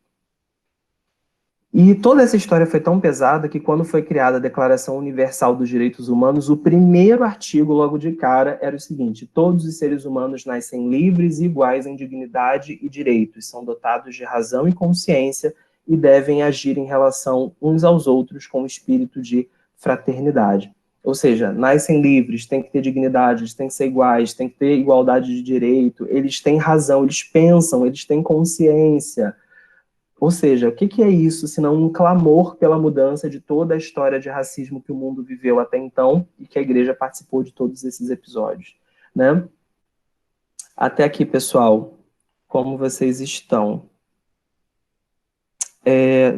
E toda essa história foi tão pesada que quando foi criada a Declaração Universal dos Direitos Humanos, o primeiro artigo logo de cara era o seguinte: todos os seres humanos nascem livres e iguais em dignidade e direitos, são dotados de razão e consciência e devem agir em relação uns aos outros com espírito de fraternidade. Ou seja, nascem livres, têm que ter dignidade, eles têm que ser iguais, têm que ter igualdade de direito, eles têm razão, eles pensam, eles têm consciência. Ou seja, o que é isso, senão um clamor pela mudança de toda a história de racismo que o mundo viveu até então e que a igreja participou de todos esses episódios, né? Até aqui, pessoal, como vocês estão?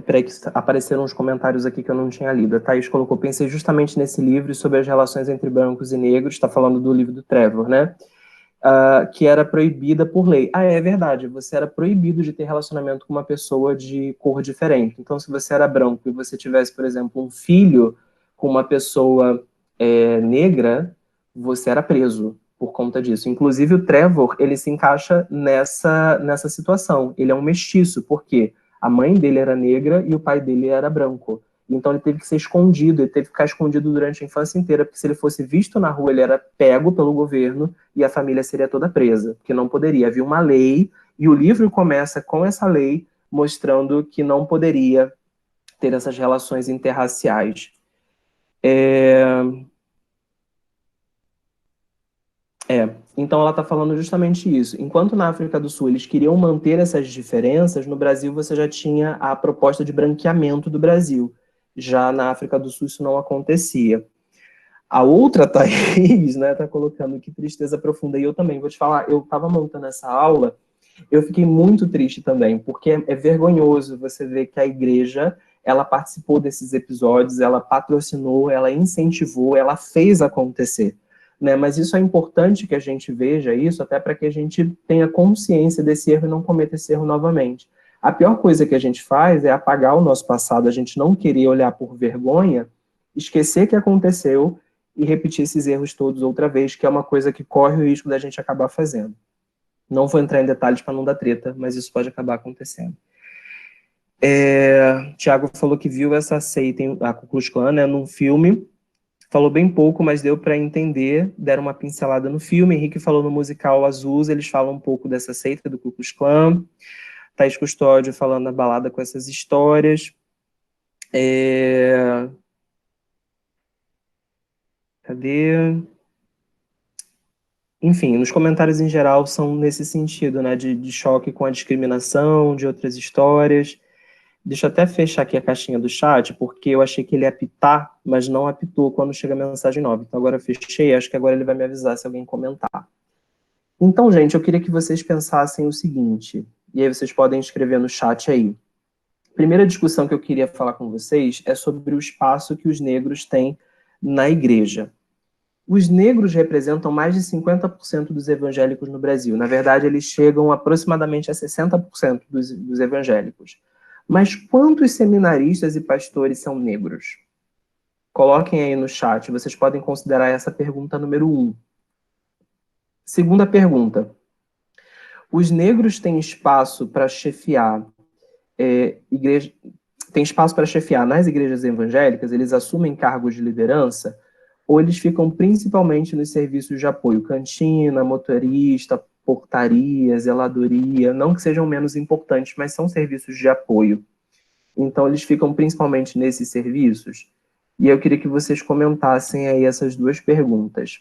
Peraí que apareceram uns comentários aqui que eu não tinha lido. A Thaís colocou: pensei justamente nesse livro sobre as relações entre brancos e negros, está falando do livro do Trevor, né? Que era proibida por lei. É verdade, você era proibido de ter relacionamento com uma pessoa de cor diferente. Então, se você era branco e você tivesse, por exemplo, um filho com uma pessoa negra, você era preso por conta disso. Inclusive, o Trevor, ele se encaixa nessa situação. Ele é um mestiço, porque a mãe dele era negra e o pai dele era branco. Então ele teve que ser escondido, ele teve que ficar escondido durante a infância inteira, porque se ele fosse visto na rua, ele era pego pelo governo e a família seria toda presa, porque não poderia. Havia uma lei, e o livro começa com essa lei, mostrando que não poderia ter essas relações interraciais. Então ela está falando justamente isso. Enquanto na África do Sul eles queriam manter essas diferenças, no Brasil você já tinha a proposta de branqueamento do Brasil. Já na África do Sul isso não acontecia. A outra Thaís, né, tá colocando: que tristeza profunda. E eu também, vou te falar, eu estava montando essa aula, eu fiquei muito triste também, porque é vergonhoso você ver que a igreja, ela participou desses episódios, ela patrocinou, ela incentivou, ela fez acontecer. né? Mas isso é importante que a gente veja isso, até para que a gente tenha consciência desse erro e não cometa esse erro novamente. A pior coisa que a gente faz é apagar o nosso passado, a gente não querer olhar por vergonha, esquecer que aconteceu e repetir esses erros todos outra vez, que é uma coisa que corre o risco da gente acabar fazendo. Não vou entrar em detalhes para não dar treta, mas isso pode acabar acontecendo. Tiago falou que viu essa seita, a Ku Klux Klan, né, num filme. Falou bem pouco, mas deu para entender, deram uma pincelada no filme. Henrique falou no musical Azusa, eles falam um pouco dessa seita do Ku Klux Klan. Thaís Custódio falando na balada com essas histórias. Cadê? Enfim, nos comentários em geral são nesse sentido, né, de choque com a discriminação, de outras histórias. Deixa eu até fechar aqui a caixinha do chat, porque eu achei que ele ia apitar, mas não apitou quando chega a mensagem nova. Então agora eu fechei, acho que agora ele vai me avisar se alguém comentar. Então, gente, eu queria que vocês pensassem o seguinte, e aí vocês podem escrever no chat aí. Primeira discussão que eu queria falar com vocês é sobre o espaço que os negros têm na igreja. Os negros representam mais de 50% dos evangélicos no Brasil. Na verdade, eles chegam aproximadamente a 60% dos evangélicos. Mas quantos seminaristas e pastores são negros? Coloquem aí no chat, vocês podem considerar essa pergunta número 1. Segunda pergunta. Os negros têm espaço para chefiar tem espaço para chefiar nas igrejas evangélicas? Eles assumem cargos de liderança? Ou eles ficam principalmente nos serviços de apoio, cantina, motorista, portaria, zeladoria, não que sejam menos importantes, mas são serviços de apoio. Então, eles ficam principalmente nesses serviços? E eu queria que vocês comentassem aí essas duas perguntas.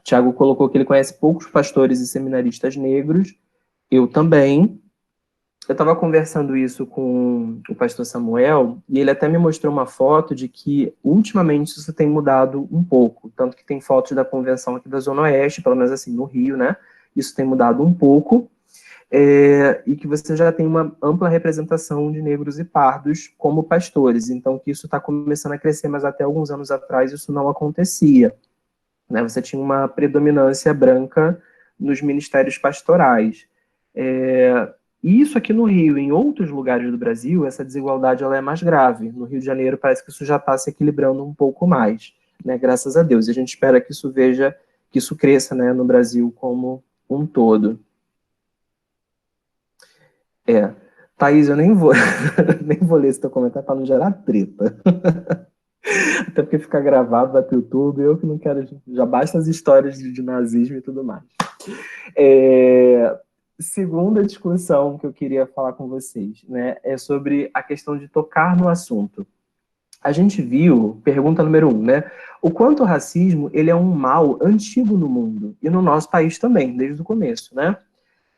Tiago colocou que ele conhece poucos pastores e seminaristas negros, eu também. Eu estava conversando isso com o pastor Samuel, e ele até me mostrou uma foto de que, ultimamente, isso tem mudado um pouco. Tanto que tem fotos da convenção aqui da Zona Oeste, pelo menos assim, no Rio, né? Isso tem mudado um pouco. E que você já tem uma ampla representação de negros e pardos como pastores. Então, que isso está começando a crescer, mas até alguns anos atrás isso não acontecia, né? Você tinha uma predominância branca nos ministérios pastorais. E isso aqui no Rio, em outros lugares do Brasil, essa desigualdade ela é mais grave. No Rio de Janeiro parece que isso já está se equilibrando um pouco mais, né? Graças a Deus. E a gente espera que isso cresça, né, no Brasil como um todo. Thaís, eu nem vou, nem vou ler esse teu comentário para não gerar treta. Até porque fica gravado, vai pro YouTube, eu que não quero, já basta as histórias de nazismo e tudo mais. Segunda discussão que eu queria falar com vocês, né, é sobre a questão de tocar no assunto. A gente viu, pergunta número 1, né, o quanto o racismo ele é um mal antigo no mundo, e no nosso país também, desde o começo, né?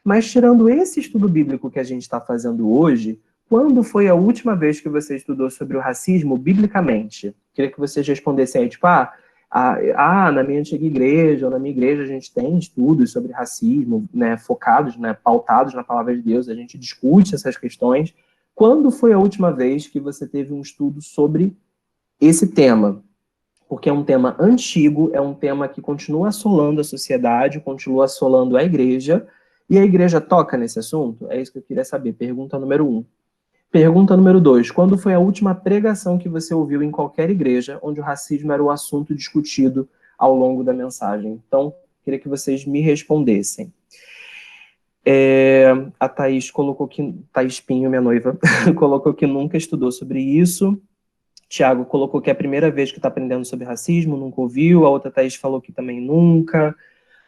Mas tirando esse estudo bíblico que a gente está fazendo hoje, quando foi a última vez que você estudou sobre o racismo biblicamente? Queria que vocês respondessem aí, tipo, na minha antiga igreja, ou na minha igreja a gente tem estudos sobre racismo, né, focados, né, pautados na palavra de Deus, a gente discute essas questões. Quando foi a última vez que você teve um estudo sobre esse tema? Porque é um tema antigo, é um tema que continua assolando a sociedade, continua assolando a igreja, e a igreja toca nesse assunto? É isso que eu queria saber. Pergunta número 1. Pergunta número 2. Quando foi a última pregação que você ouviu em qualquer igreja onde o racismo era o assunto discutido ao longo da mensagem? Então, queria que vocês me respondessem. A Thaís colocou que... Thaís Pinho, minha noiva, colocou que nunca estudou sobre isso. Tiago colocou que é a primeira vez que está aprendendo sobre racismo, nunca ouviu. A outra Thaís falou que também nunca.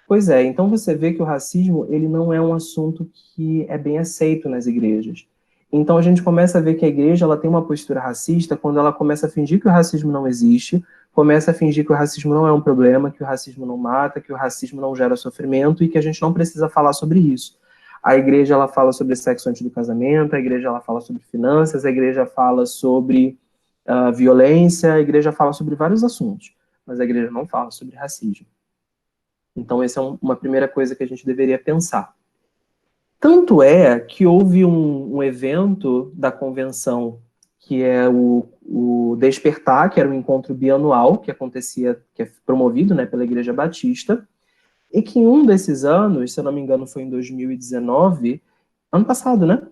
Pois é, então você vê que o racismo ele não é um assunto que é bem aceito nas igrejas. Então a gente começa a ver que a igreja ela tem uma postura racista quando ela começa a fingir que o racismo não existe, começa a fingir que o racismo não é um problema, que o racismo não mata, que o racismo não gera sofrimento e que a gente não precisa falar sobre isso. A igreja ela fala sobre sexo antes do casamento, a igreja ela fala sobre finanças, a igreja fala sobre violência, a igreja fala sobre vários assuntos, mas a igreja não fala sobre racismo. Então, essa é uma primeira coisa que a gente deveria pensar. Tanto é que houve um evento da convenção que é o Despertar, que era um encontro bianual que acontecia, que é promovido, né, pela Igreja Batista, e que em um desses anos, se eu não me engano foi em 2019, ano passado, né,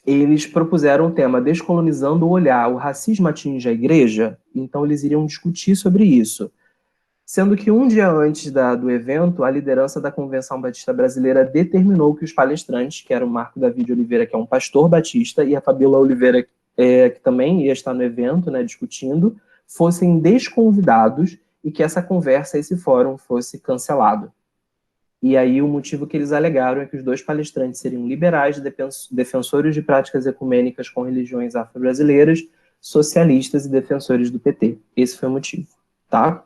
eles propuseram o tema Descolonizando o Olhar, o racismo atinge a igreja? Então eles iriam discutir sobre isso. Sendo que um dia antes do evento, a liderança da Convenção Batista Brasileira determinou que os palestrantes, que era o Marco David Oliveira, que é um pastor batista, e a Fabíola Oliveira, que também ia estar no evento, né, discutindo, fossem desconvidados e que essa conversa, esse fórum, fosse cancelado. E aí o motivo que eles alegaram é que os dois palestrantes seriam liberais, defensores de práticas ecumênicas com religiões afro-brasileiras, socialistas e defensores do PT. Esse foi o motivo, tá?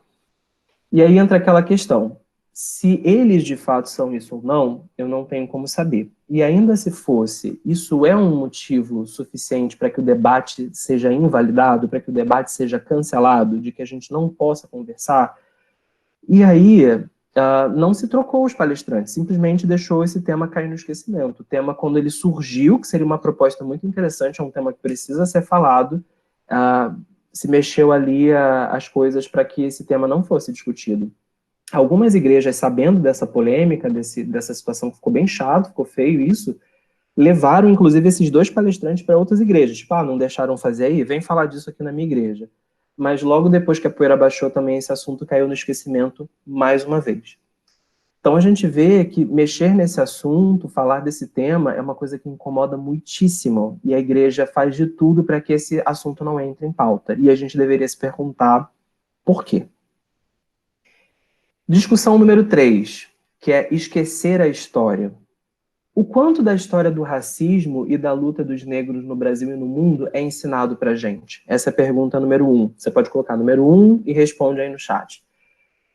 E aí entra aquela questão, se eles de fato são isso ou não, eu não tenho como saber. E ainda se fosse, isso é um motivo suficiente para que o debate seja invalidado, para que o debate seja cancelado, de que a gente não possa conversar? E aí, não se trocou os palestrantes, simplesmente deixou esse tema cair no esquecimento. O tema, quando ele surgiu, que seria uma proposta muito interessante, é um tema que precisa ser falado, se mexeu ali as coisas para que esse tema não fosse discutido. Algumas igrejas, sabendo dessa polêmica, dessa situação que ficou bem chato, ficou feio isso, levaram, inclusive, esses dois palestrantes para outras igrejas. Tipo, não deixaram fazer aí? Vem falar disso aqui na minha igreja. Mas logo depois que a poeira baixou, também esse assunto caiu no esquecimento mais uma vez. Então a gente vê que mexer nesse assunto, falar desse tema, é uma coisa que incomoda muitíssimo. E a igreja faz de tudo para que esse assunto não entre em pauta. E a gente deveria se perguntar por quê. Discussão número 3, que é esquecer a história. O quanto da história do racismo e da luta dos negros no Brasil e no mundo é ensinado pra gente? Essa é a pergunta número 1. Você pode colocar número 1 e responde aí no chat.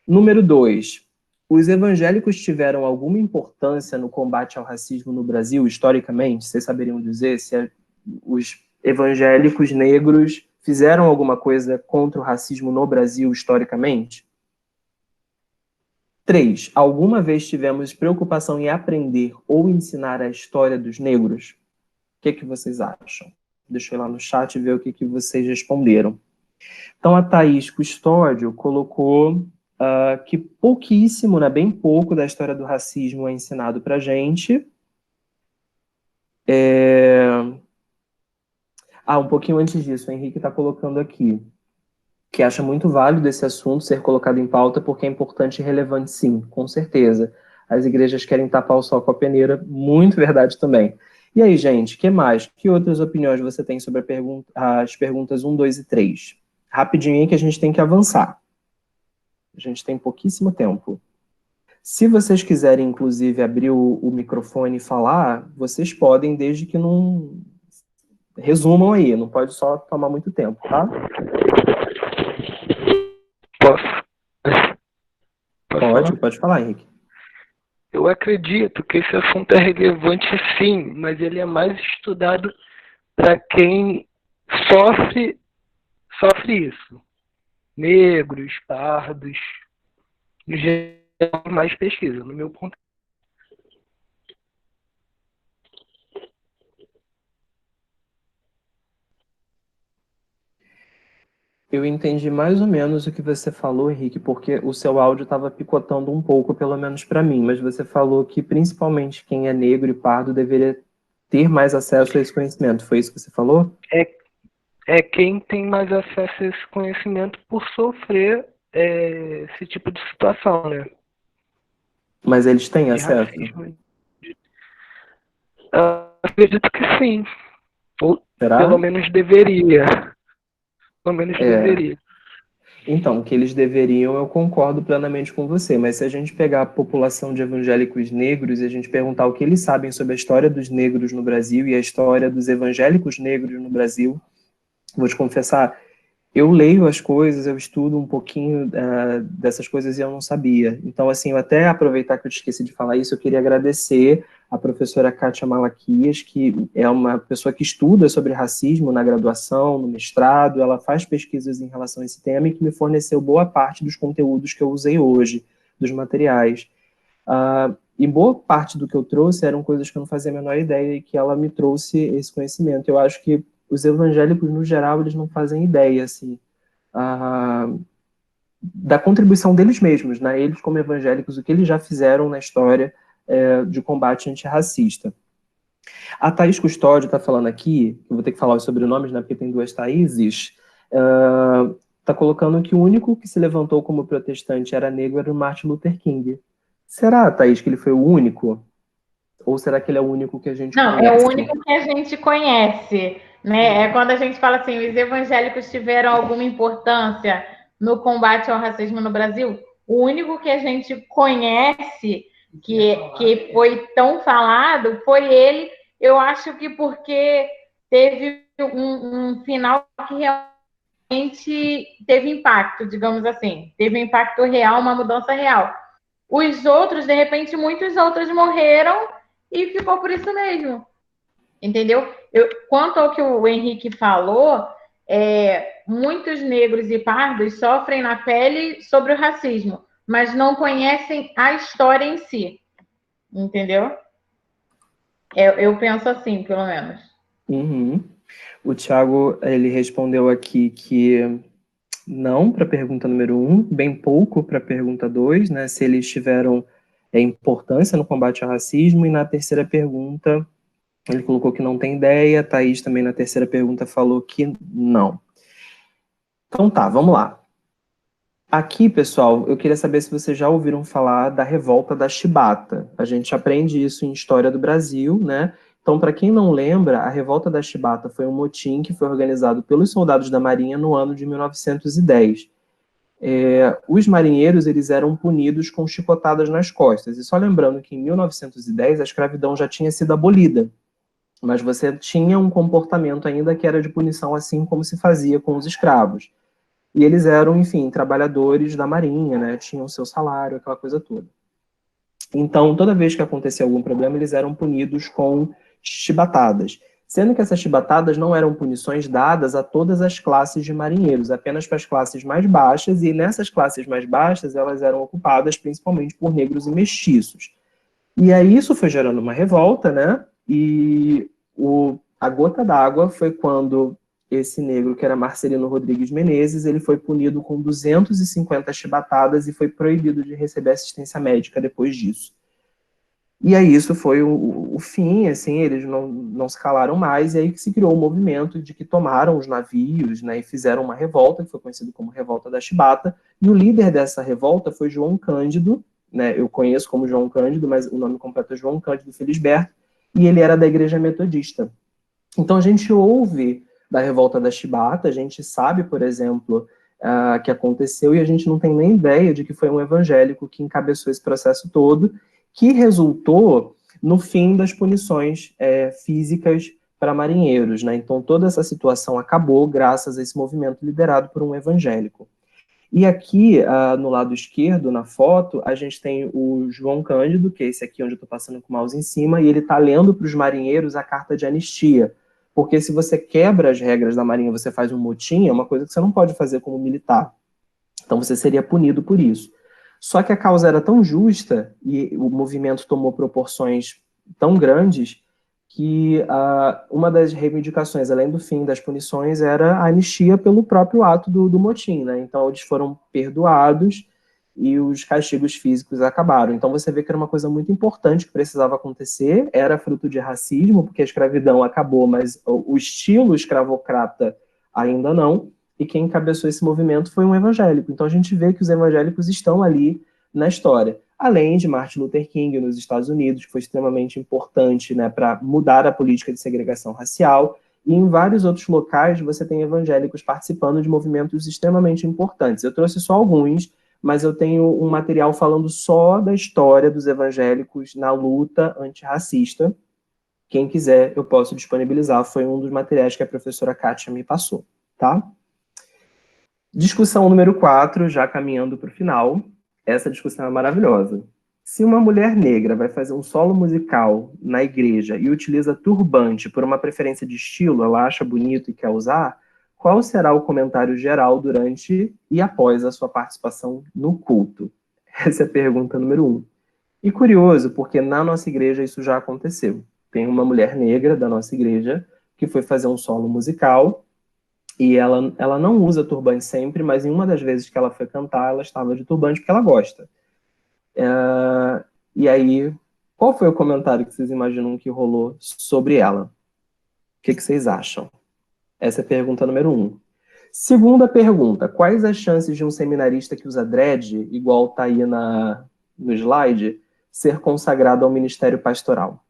Número 2. Os evangélicos tiveram alguma importância no combate ao racismo no Brasil, historicamente? Vocês saberiam dizer se os evangélicos negros fizeram alguma coisa contra o racismo no Brasil, historicamente? 3. Alguma vez tivemos preocupação em aprender ou ensinar a história dos negros? O que vocês acham? Deixa eu ir lá no chat e ver o que vocês responderam. Então, a Thaís Custódio colocou que pouquíssimo, né, bem pouco da história do racismo é ensinado para a gente. Um pouquinho antes disso, o Henrique está colocando aqui, que acha muito válido esse assunto ser colocado em pauta porque é importante e relevante, sim, com certeza. As igrejas querem tapar o sol com a peneira, muito verdade também. E aí, gente, o que mais? Que outras opiniões você tem sobre as perguntas 1, 2 e 3? Rapidinho aí que a gente tem que avançar. A gente tem pouquíssimo tempo. Se vocês quiserem, inclusive, abrir o microfone e falar, vocês podem, desde que não resumam aí, não pode só tomar muito tempo, tá? Pode falar, Henrique. Eu acredito que esse assunto é relevante, sim, mas ele é mais estudado para quem sofre isso. Negros, pardos, no geral, mais pesquisa, no meu ponto. Eu entendi mais ou menos o que você falou, Henrique, porque o seu áudio estava picotando um pouco, pelo menos para mim, mas você falou que principalmente quem é negro e pardo deveria ter mais acesso a esse conhecimento. Foi isso que você falou? É quem tem mais acesso a esse conhecimento por sofrer esse tipo de situação, né? Mas eles têm De acesso? racismo. Acredito que sim. Ou Será? pelo menos deveria. Pelo menos deveria. Então, que eles deveriam, eu concordo plenamente com você, mas se a gente pegar a população de evangélicos negros e a gente perguntar o que eles sabem sobre a história dos negros no Brasil e a história dos evangélicos negros no Brasil, vou te confessar, eu leio as coisas, eu estudo um pouquinho dessas coisas e eu não sabia. Então, assim, eu até aproveitar que eu te esqueci de falar isso, eu queria agradecer a professora Kátia Malaquias, que é uma pessoa que estuda sobre racismo na graduação, no mestrado, ela faz pesquisas em relação a esse tema e que me forneceu boa parte dos conteúdos que eu usei hoje, dos materiais. E boa parte do que eu trouxe eram coisas que eu não fazia a menor ideia e que ela me trouxe esse conhecimento. Eu acho que os evangélicos, no geral, eles não fazem ideia, assim, da contribuição deles mesmos, né? Eles, como evangélicos, o que eles já fizeram na história de combate antirracista. A Thaís Custódio está falando aqui, eu vou ter que falar os sobrenomes, né, porque tem duas Thaíses, está colocando que o único que se levantou como protestante era negro, era o Martin Luther King. Será, Thaís, que ele foi o único? Ou será que ele é o único que a gente Não, conhece? é o único que a gente conhece, né? É quando a gente fala assim, os evangélicos tiveram alguma importância no combate ao racismo no Brasil. O único que a gente conhece que foi tão falado foi ele. Eu acho que porque teve um final que realmente teve impacto, digamos assim. Teve um impacto real, uma mudança real. Os outros, de repente, muitos outros morreram e ficou por isso mesmo. Entendeu? Quanto ao que o Henrique falou, muitos negros e pardos sofrem na pele sobre o racismo, mas não conhecem a história em si. Entendeu? Eu penso assim, pelo menos. Uhum. O Thiago, ele respondeu aqui que não para a pergunta número 1, bem pouco para a pergunta 2, né, se eles tiveram importância no combate ao racismo, e na terceira pergunta ele colocou que não tem ideia, Thaís também na terceira pergunta falou que não. Então tá, vamos lá. Aqui, pessoal, eu queria saber se vocês já ouviram falar da revolta da Chibata. A gente aprende isso em História do Brasil, né? Então, para quem não lembra, a revolta da Chibata foi um motim que foi organizado pelos soldados da Marinha no ano de 1910. Os marinheiros eles eram punidos com chicotadas nas costas. E só lembrando que em 1910 a escravidão já tinha sido abolida, mas você tinha um comportamento ainda que era de punição, assim como se fazia com os escravos. E eles eram, enfim, trabalhadores da marinha, né? Tinham seu salário, aquela coisa toda. Então, toda vez que acontecia algum problema, eles eram punidos com chibatadas. Sendo que essas chibatadas não eram punições dadas a todas as classes de marinheiros, apenas para as classes mais baixas, e nessas classes mais baixas elas eram ocupadas principalmente por negros e mestiços. E aí isso foi gerando uma revolta, né? E a gota d'água foi quando esse negro, que era Marcelino Rodrigues Menezes, ele foi punido com 250 chibatadas e foi proibido de receber assistência médica depois disso. E aí isso foi o fim, assim, eles não se calaram mais, e aí que se criou o movimento de que tomaram os navios, né, e fizeram uma revolta, que foi conhecido como Revolta da Chibata, e o líder dessa revolta foi João Cândido, né, eu conheço como João Cândido, mas o nome completo é João Cândido Felisberto, e ele era da Igreja Metodista. Então a gente ouve da Revolta da Chibata, a gente sabe, por exemplo, que aconteceu, e a gente não tem nem ideia de que foi um evangélico que encabeçou esse processo todo, que resultou no fim das punições físicas para marinheiros, né? Então toda essa situação acabou graças a esse movimento liderado por um evangélico. E aqui, no lado esquerdo, na foto, a gente tem o João Cândido, que é esse aqui onde eu estou passando com o mouse em cima, e ele está lendo para os marinheiros a carta de anistia. Porque se você quebra as regras da Marinha, você faz um motim, é uma coisa que você não pode fazer como militar. Então você seria punido por isso. Só que a causa era tão justa e o movimento tomou proporções tão grandes que uma das reivindicações, além do fim das punições, era a anistia pelo próprio ato do motim, né? Então eles foram perdoados e os castigos físicos acabaram. Então você vê que era uma coisa muito importante que precisava acontecer, era fruto de racismo, porque a escravidão acabou, mas o estilo escravocrata ainda não, e quem encabeçou esse movimento foi um evangélico. Então a gente vê que os evangélicos estão ali na história. Além de Martin Luther King nos Estados Unidos, que foi extremamente importante, né, para mudar a política de segregação racial, e em vários outros locais você tem evangélicos participando de movimentos extremamente importantes. Eu trouxe só alguns, mas eu tenho um material falando só da história dos evangélicos na luta antirracista. Quem quiser, eu posso disponibilizar. Foi um dos materiais que a professora Kátia me passou, tá? Discussão número 4, já caminhando para o final. Essa discussão é maravilhosa. Se uma mulher negra vai fazer um solo musical na igreja e utiliza turbante por uma preferência de estilo, ela acha bonito e quer usar, qual será o comentário geral durante e após a sua participação no culto? Essa é a pergunta número 1. E curioso, porque na nossa igreja isso já aconteceu. Tem uma mulher negra da nossa igreja que foi fazer um solo musical, e ela não usa turbante sempre, mas em uma das vezes que ela foi cantar, ela estava de turbante porque ela gosta. E aí, qual foi o comentário que vocês imaginam que rolou sobre ela? O que vocês acham? Essa é a pergunta número 1. Segunda pergunta, quais as chances de um seminarista que usa dread, igual tá aí no slide, ser consagrado ao ministério pastoral?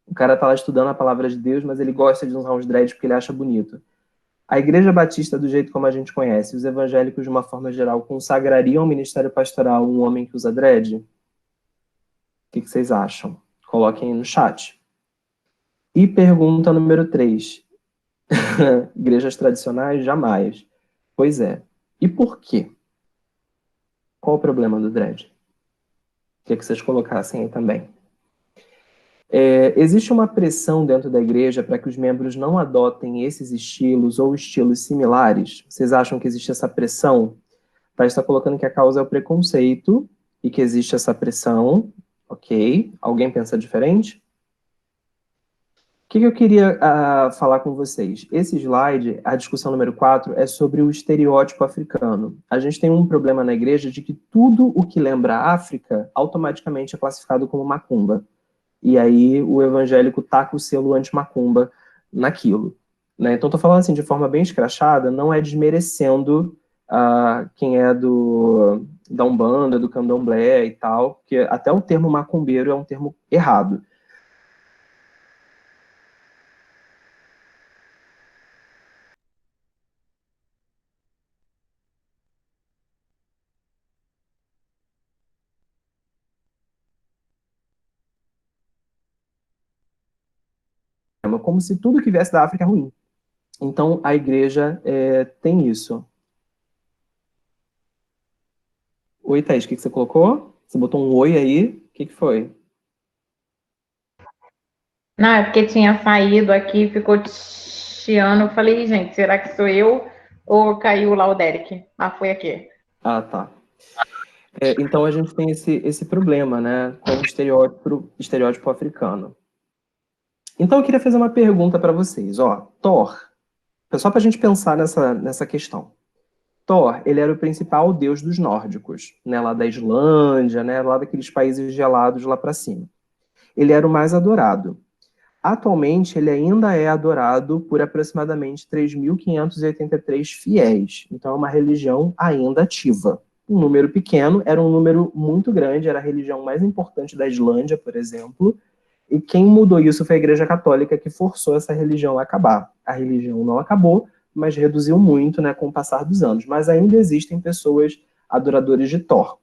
O cara tá lá estudando a palavra de Deus, mas ele gosta de usar uns dreads porque ele acha bonito. A Igreja Batista, do jeito como a gente conhece, os evangélicos, de uma forma geral, consagrariam ao ministério pastoral um homem que usa dread? O que vocês acham? Coloquem aí no chat. E pergunta número 3. Igrejas tradicionais, jamais. Pois é. E por quê? Qual o problema do dread? Queria que vocês colocassem aí também. Existe uma pressão dentro da igreja para que os membros não adotem esses estilos ou estilos similares? Vocês acham que existe essa pressão? Tá, está colocando que a causa é o preconceito e que existe essa pressão. Ok. Alguém pensa diferente? O que eu queria falar com vocês? Esse slide, a discussão número 4, é sobre o estereótipo africano. A gente tem um problema na igreja de que tudo o que lembra a África automaticamente é classificado como macumba. E aí o evangélico taca o selo anti-macumba naquilo. Né? Então, estou falando assim de forma bem escrachada, não é desmerecendo quem é da Umbanda, do Candomblé e tal, porque até o termo macumbeiro é um termo errado. Como se tudo que viesse da África é ruim. Então, a igreja tem isso. Oi, Thaís, o que você colocou? Você botou um oi aí? O que foi? Não, é porque tinha saído aqui, ficou chiando. Eu falei, gente, será que sou eu ou caiu lá o Derek? Ah, foi aqui. Ah, tá. Então a gente tem esse problema, né, com o estereótipo africano. Então eu queria fazer uma pergunta para vocês. Thor, só para a gente pensar nessa questão. Thor, ele era o principal deus dos nórdicos, né, lá da Islândia, né, lá daqueles países gelados lá para cima. Ele era o mais adorado. Atualmente, ele ainda é adorado por aproximadamente 3.583 fiéis. Então, é uma religião ainda ativa. Um número pequeno, era um número muito grande, era a religião mais importante da Islândia, por exemplo. E quem mudou isso foi a Igreja Católica, que forçou essa religião a acabar. A religião não acabou, mas reduziu muito, né, com o passar dos anos. Mas ainda existem pessoas adoradores de Thor.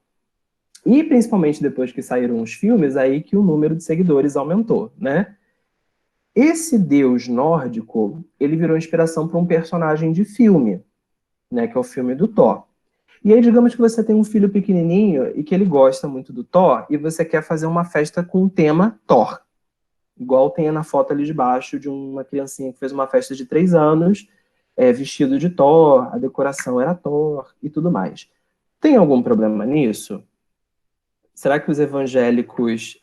E, principalmente depois que saíram os filmes, aí que o número de seguidores aumentou, né? Esse deus nórdico, ele virou inspiração para um personagem de filme, né, que é o filme do Thor. E aí, digamos que você tem um filho pequenininho e que ele gosta muito do Thor e você quer fazer uma festa com o tema Thor. Igual tem na foto ali de baixo de uma criancinha que fez uma festa de 3 anos, vestido de Thor, a decoração era Thor e tudo mais. Tem algum problema nisso? Será que os evangélicos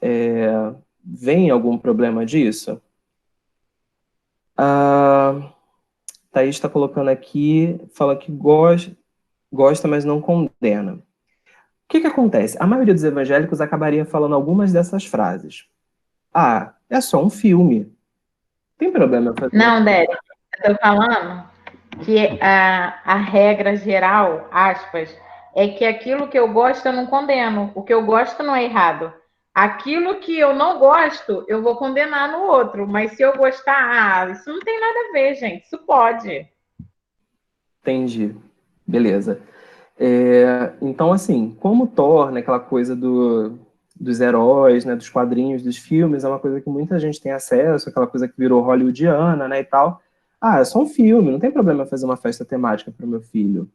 veem algum problema disso? Thaís está colocando aqui, fala que gosta, mas não condena. O que acontece? A maioria dos evangélicos acabaria falando algumas dessas frases. É só um filme. Tem problema fazer... Não, Derek, eu tô falando que a regra geral, aspas, é que aquilo que eu gosto eu não condeno. O que eu gosto não é errado. Aquilo que eu não gosto, eu vou condenar no outro. Mas se eu gostar, isso não tem nada a ver, gente. Isso pode. Entendi. Beleza. Então, assim, como Thor, né, aquela coisa dos heróis, né, dos quadrinhos, dos filmes, é uma coisa que muita gente tem acesso, aquela coisa que virou hollywoodiana, né, e tal. É só um filme, não tem problema fazer uma festa temática para o meu filho.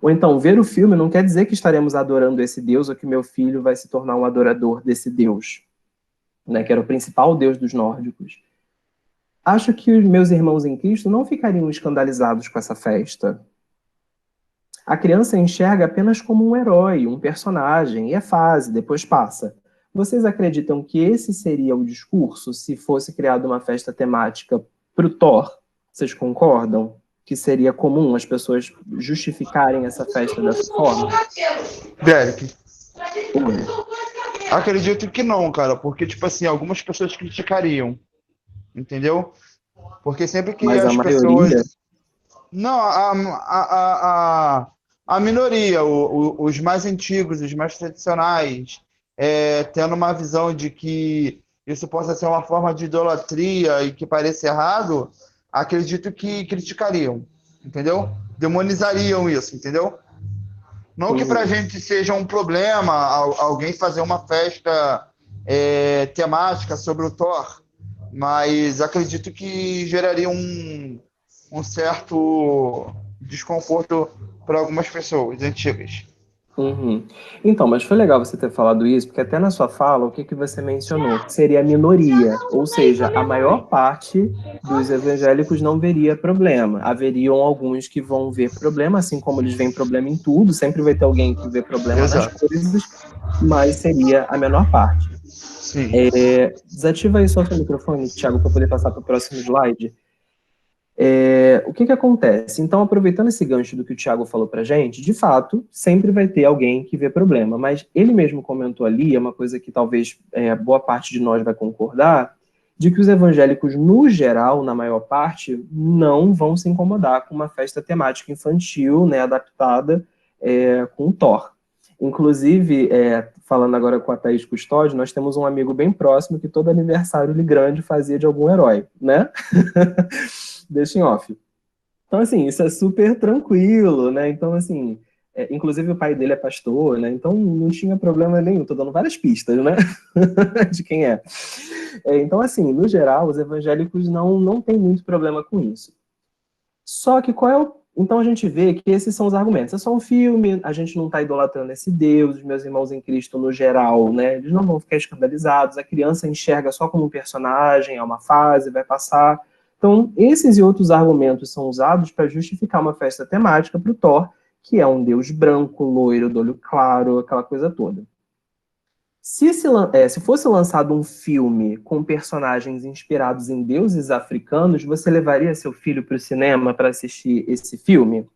Ou então, ver o filme não quer dizer que estaremos adorando esse Deus ou que meu filho vai se tornar um adorador desse Deus, né, que era o principal Deus dos nórdicos. Acho que os meus irmãos em Cristo não ficariam escandalizados com essa festa. A criança enxerga apenas como um herói, um personagem, e é fase, depois passa. Vocês acreditam que esse seria o discurso se fosse criada uma festa temática para o Thor. Vocês concordam que seria comum as pessoas justificarem essa festa dessa forma? Derek, acredito que não, cara, porque, tipo assim, algumas pessoas criticariam, entendeu? Porque sempre que Mas a as maioria... pessoas... Não, a minoria, os mais antigos, os mais tradicionais, tendo uma visão de que isso possa ser uma forma de idolatria e que pareça errado, acredito que criticariam, entendeu? Demonizariam isso, entendeu? Não que pra gente seja um problema alguém fazer uma festa temática sobre o Thor, mas acredito que geraria um certo desconforto para algumas pessoas antigas. Uhum. Então, mas foi legal você ter falado isso, porque até na sua fala, o que que você mencionou? Que seria a minoria, ou seja, a maior parte dos evangélicos não veria problema. Haveriam alguns que vão ver problema, assim como eles veem problema em tudo, sempre vai ter alguém que vê problema nas Exato. coisas, mas seria a menor parte. Sim. Desativa aí só seu microfone, Thiago, para poder passar para o próximo slide. O que acontece? Então, aproveitando esse gancho do que o Thiago falou pra gente, de fato, sempre vai ter alguém que vê problema, mas ele mesmo comentou ali, é uma coisa que talvez boa parte de nós vai concordar, de que os evangélicos, no geral, na maior parte, não vão se incomodar com uma festa temática infantil, né, adaptada com o Thor. Inclusive, falando agora com a Thaís Custódio, nós temos um amigo bem próximo que todo aniversário grande fazia de algum herói, né? Deixa em off. Então, assim, isso é super tranquilo, né? Então, assim, inclusive o pai dele é pastor, né? Então não tinha problema nenhum. Tô dando várias pistas, né? De quem é. Então, assim, no geral, os evangélicos não têm muito problema com isso. Só que então a gente vê que esses são os argumentos. É só um filme, a gente não está idolatrando esse Deus, os meus irmãos em Cristo no geral, né? Eles não vão ficar escandalizados, a criança enxerga só como um personagem, é uma fase, vai passar. Então, esses e outros argumentos são usados para justificar uma festa temática para o Thor, que é um deus branco, loiro, do olho claro, aquela coisa toda. Se fosse lançado um filme com personagens inspirados em deuses africanos, você levaria seu filho para o cinema para assistir esse filme?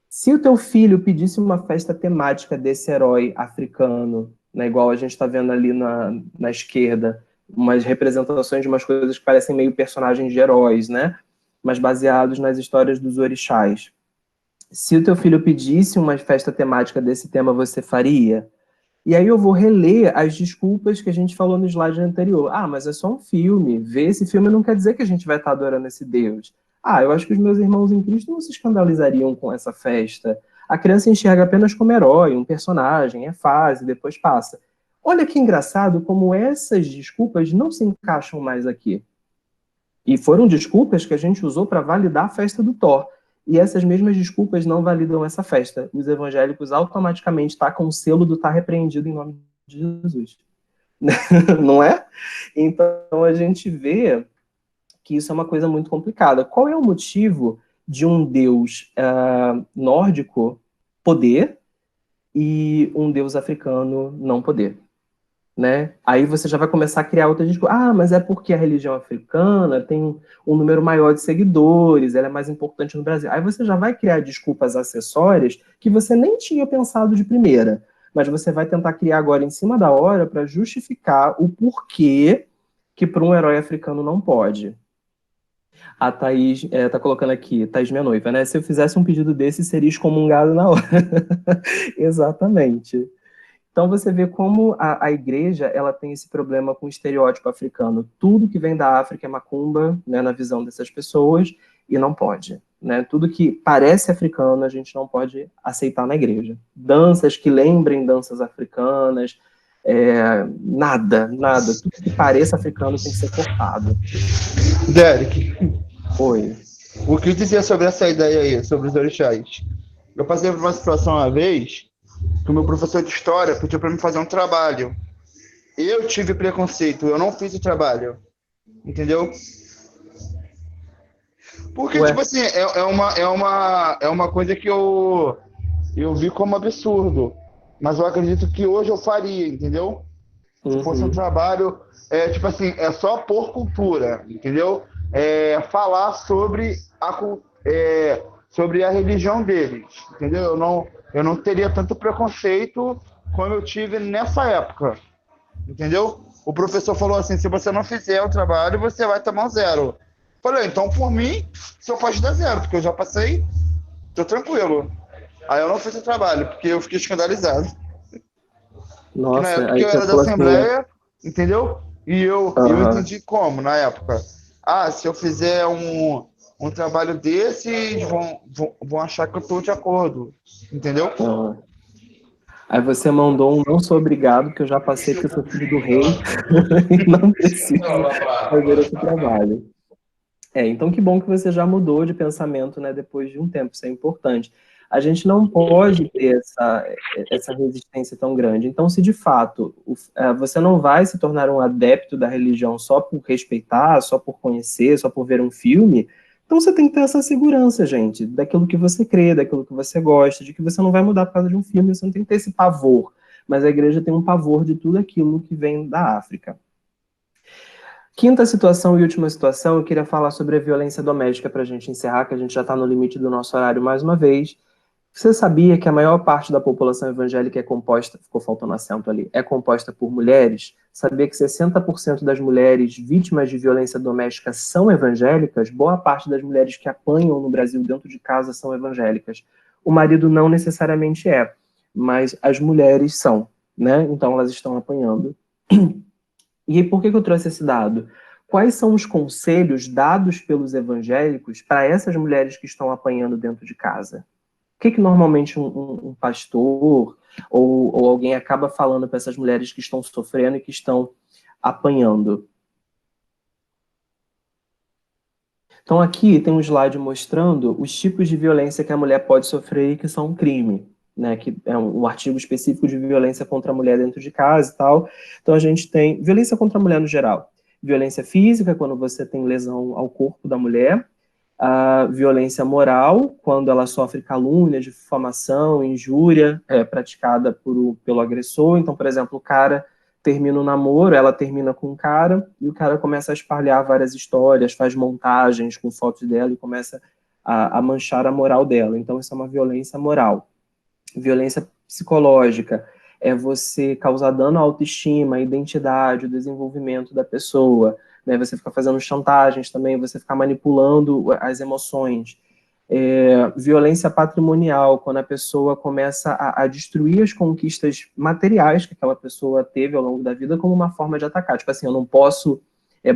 Se o teu filho pedisse uma festa temática desse herói africano, né, igual a gente está vendo ali na esquerda, umas representações de umas coisas que parecem meio personagens de heróis, né? Mas baseados nas histórias dos orixás. Se o teu filho pedisse uma festa temática desse tema, você faria? E aí eu vou reler as desculpas que a gente falou no slide anterior. Ah, mas é só um filme. Ver esse filme não quer dizer que a gente vai estar adorando esse Deus. Ah, eu acho que os meus irmãos em Cristo não se escandalizariam com essa festa. A criança enxerga apenas como herói, um personagem, é fase, depois passa. Olha que engraçado como essas desculpas não se encaixam mais aqui. E foram desculpas que a gente usou para validar a festa do Thor. E essas mesmas desculpas não validam essa festa. Os evangélicos automaticamente tacam o selo do tá repreendido em nome de Jesus. Não é? Então a gente vê que isso é uma coisa muito complicada. Qual é o motivo de um deus nórdico poder e um deus africano não poder? Né? Aí você já vai começar a criar outras desculpas. Ah, mas é porque a religião africana tem um número maior de seguidores, ela é mais importante no Brasil. Aí você já vai criar desculpas acessórias que você nem tinha pensado de primeira, mas você vai tentar criar agora em cima da hora para justificar o porquê que para um herói africano não pode. A Thaís tá colocando aqui, Thaís, minha noiva, né? Se eu fizesse um pedido desse, seria excomungado na hora. Exatamente. Então você vê como a igreja ela tem esse problema com o estereótipo africano. Tudo que vem da África é macumba, né, na visão dessas pessoas, e não pode. Né? Tudo que parece africano a gente não pode aceitar na igreja. Danças que lembrem danças africanas, nada. Tudo que pareça africano tem que ser cortado. Derek, Oi. o que dizer sobre essa ideia aí, sobre os orixás? Eu passei por uma situação uma vez que o meu professor de história pediu para mim fazer um trabalho. Eu tive preconceito, eu não fiz o trabalho. Entendeu? Porque, Ué. tipo assim, é uma coisa que eu vi como absurdo. Mas eu acredito que hoje eu faria, entendeu? Se fosse um trabalho, tipo assim, é só por cultura, entendeu? falar sobre a religião deles, entendeu? Eu não teria tanto preconceito como eu tive nessa época, entendeu? O professor falou assim, se você não fizer o trabalho, você vai tomar um 0. Falei, então por mim, só pode dar 0, porque eu já passei, tô tranquilo. Aí eu não fiz o trabalho, porque eu fiquei escandalizado. Que na Nossa, época aí eu você era da falou assim, né? Assembleia, entendeu? E eu Aham. entendi como, na época. Se eu fizer um trabalho desses, vão achar que eu estou de acordo, entendeu? Aham. Aí você mandou um não sou obrigado, que eu já passei porque eu sou filho do rei e não preciso fazer esse trabalho. Então que bom que você já mudou de pensamento, né, depois de um tempo, isso é importante. A gente não pode ter essa resistência tão grande. Então, se de fato você não vai se tornar um adepto da religião só por respeitar, só por conhecer, só por ver um filme, então você tem que ter essa segurança, gente, daquilo que você crê, daquilo que você gosta, de que você não vai mudar por causa de um filme, você não tem que ter esse pavor. Mas a igreja tem um pavor de tudo aquilo que vem da África. Quinta situação e última situação, eu queria falar sobre a violência doméstica para a gente encerrar, que a gente já está no limite do nosso horário mais uma vez. Você sabia que a maior parte da população evangélica é composta, ficou faltando acento ali, é composta por mulheres? Sabia que 60% das mulheres vítimas de violência doméstica são evangélicas? Boa parte das mulheres que apanham no Brasil dentro de casa são evangélicas. O marido não necessariamente é, mas as mulheres são, né? Então elas estão apanhando. E por que eu trouxe esse dado? Quais são os conselhos dados pelos evangélicos para essas mulheres que estão apanhando dentro de casa? O que normalmente um pastor ou alguém acaba falando para essas mulheres que estão sofrendo e que estão apanhando? Então aqui tem um slide mostrando os tipos de violência que a mulher pode sofrer e que são um crime, né? Que é um artigo específico de violência contra a mulher dentro de casa e tal. Então a gente tem violência contra a mulher no geral. Violência física, quando você tem lesão ao corpo da mulher. A violência moral, quando ela sofre calúnia, difamação, injúria praticada pelo agressor. Então, por exemplo, o cara termina o namoro, ela termina com o cara, e o cara começa a espalhar várias histórias, faz montagens com fotos dela e começa a manchar a moral dela. Então, isso é uma violência moral. Violência psicológica é você causar dano à autoestima, à identidade, ao desenvolvimento da pessoa, né? Você ficar fazendo chantagens também, você ficar manipulando as emoções. Violência patrimonial, quando a pessoa começa a destruir as conquistas materiais que aquela pessoa teve ao longo da vida como uma forma de atacar. Tipo assim, eu não posso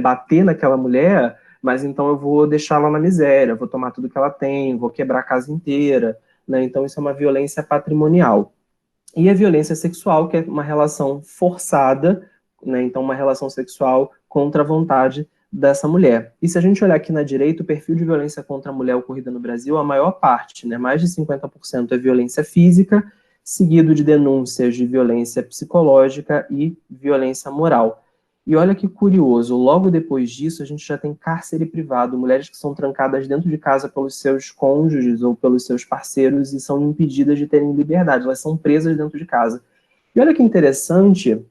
bater naquela mulher, mas então eu vou deixá-la na miséria, vou tomar tudo que ela tem, vou quebrar a casa inteira, né? Então isso é uma violência patrimonial. E a violência sexual, que é uma relação forçada, né? Então uma relação sexual contra a vontade dessa mulher. E se a gente olhar aqui na direita, o perfil de violência contra a mulher ocorrida no Brasil, a maior parte, né, mais de 50% é violência física, seguido de denúncias de violência psicológica e violência moral. E olha que curioso, logo depois disso a gente já tem cárcere privado, mulheres que são trancadas dentro de casa pelos seus cônjuges ou pelos seus parceiros e são impedidas de terem liberdade, elas são presas dentro de casa. E olha que interessante,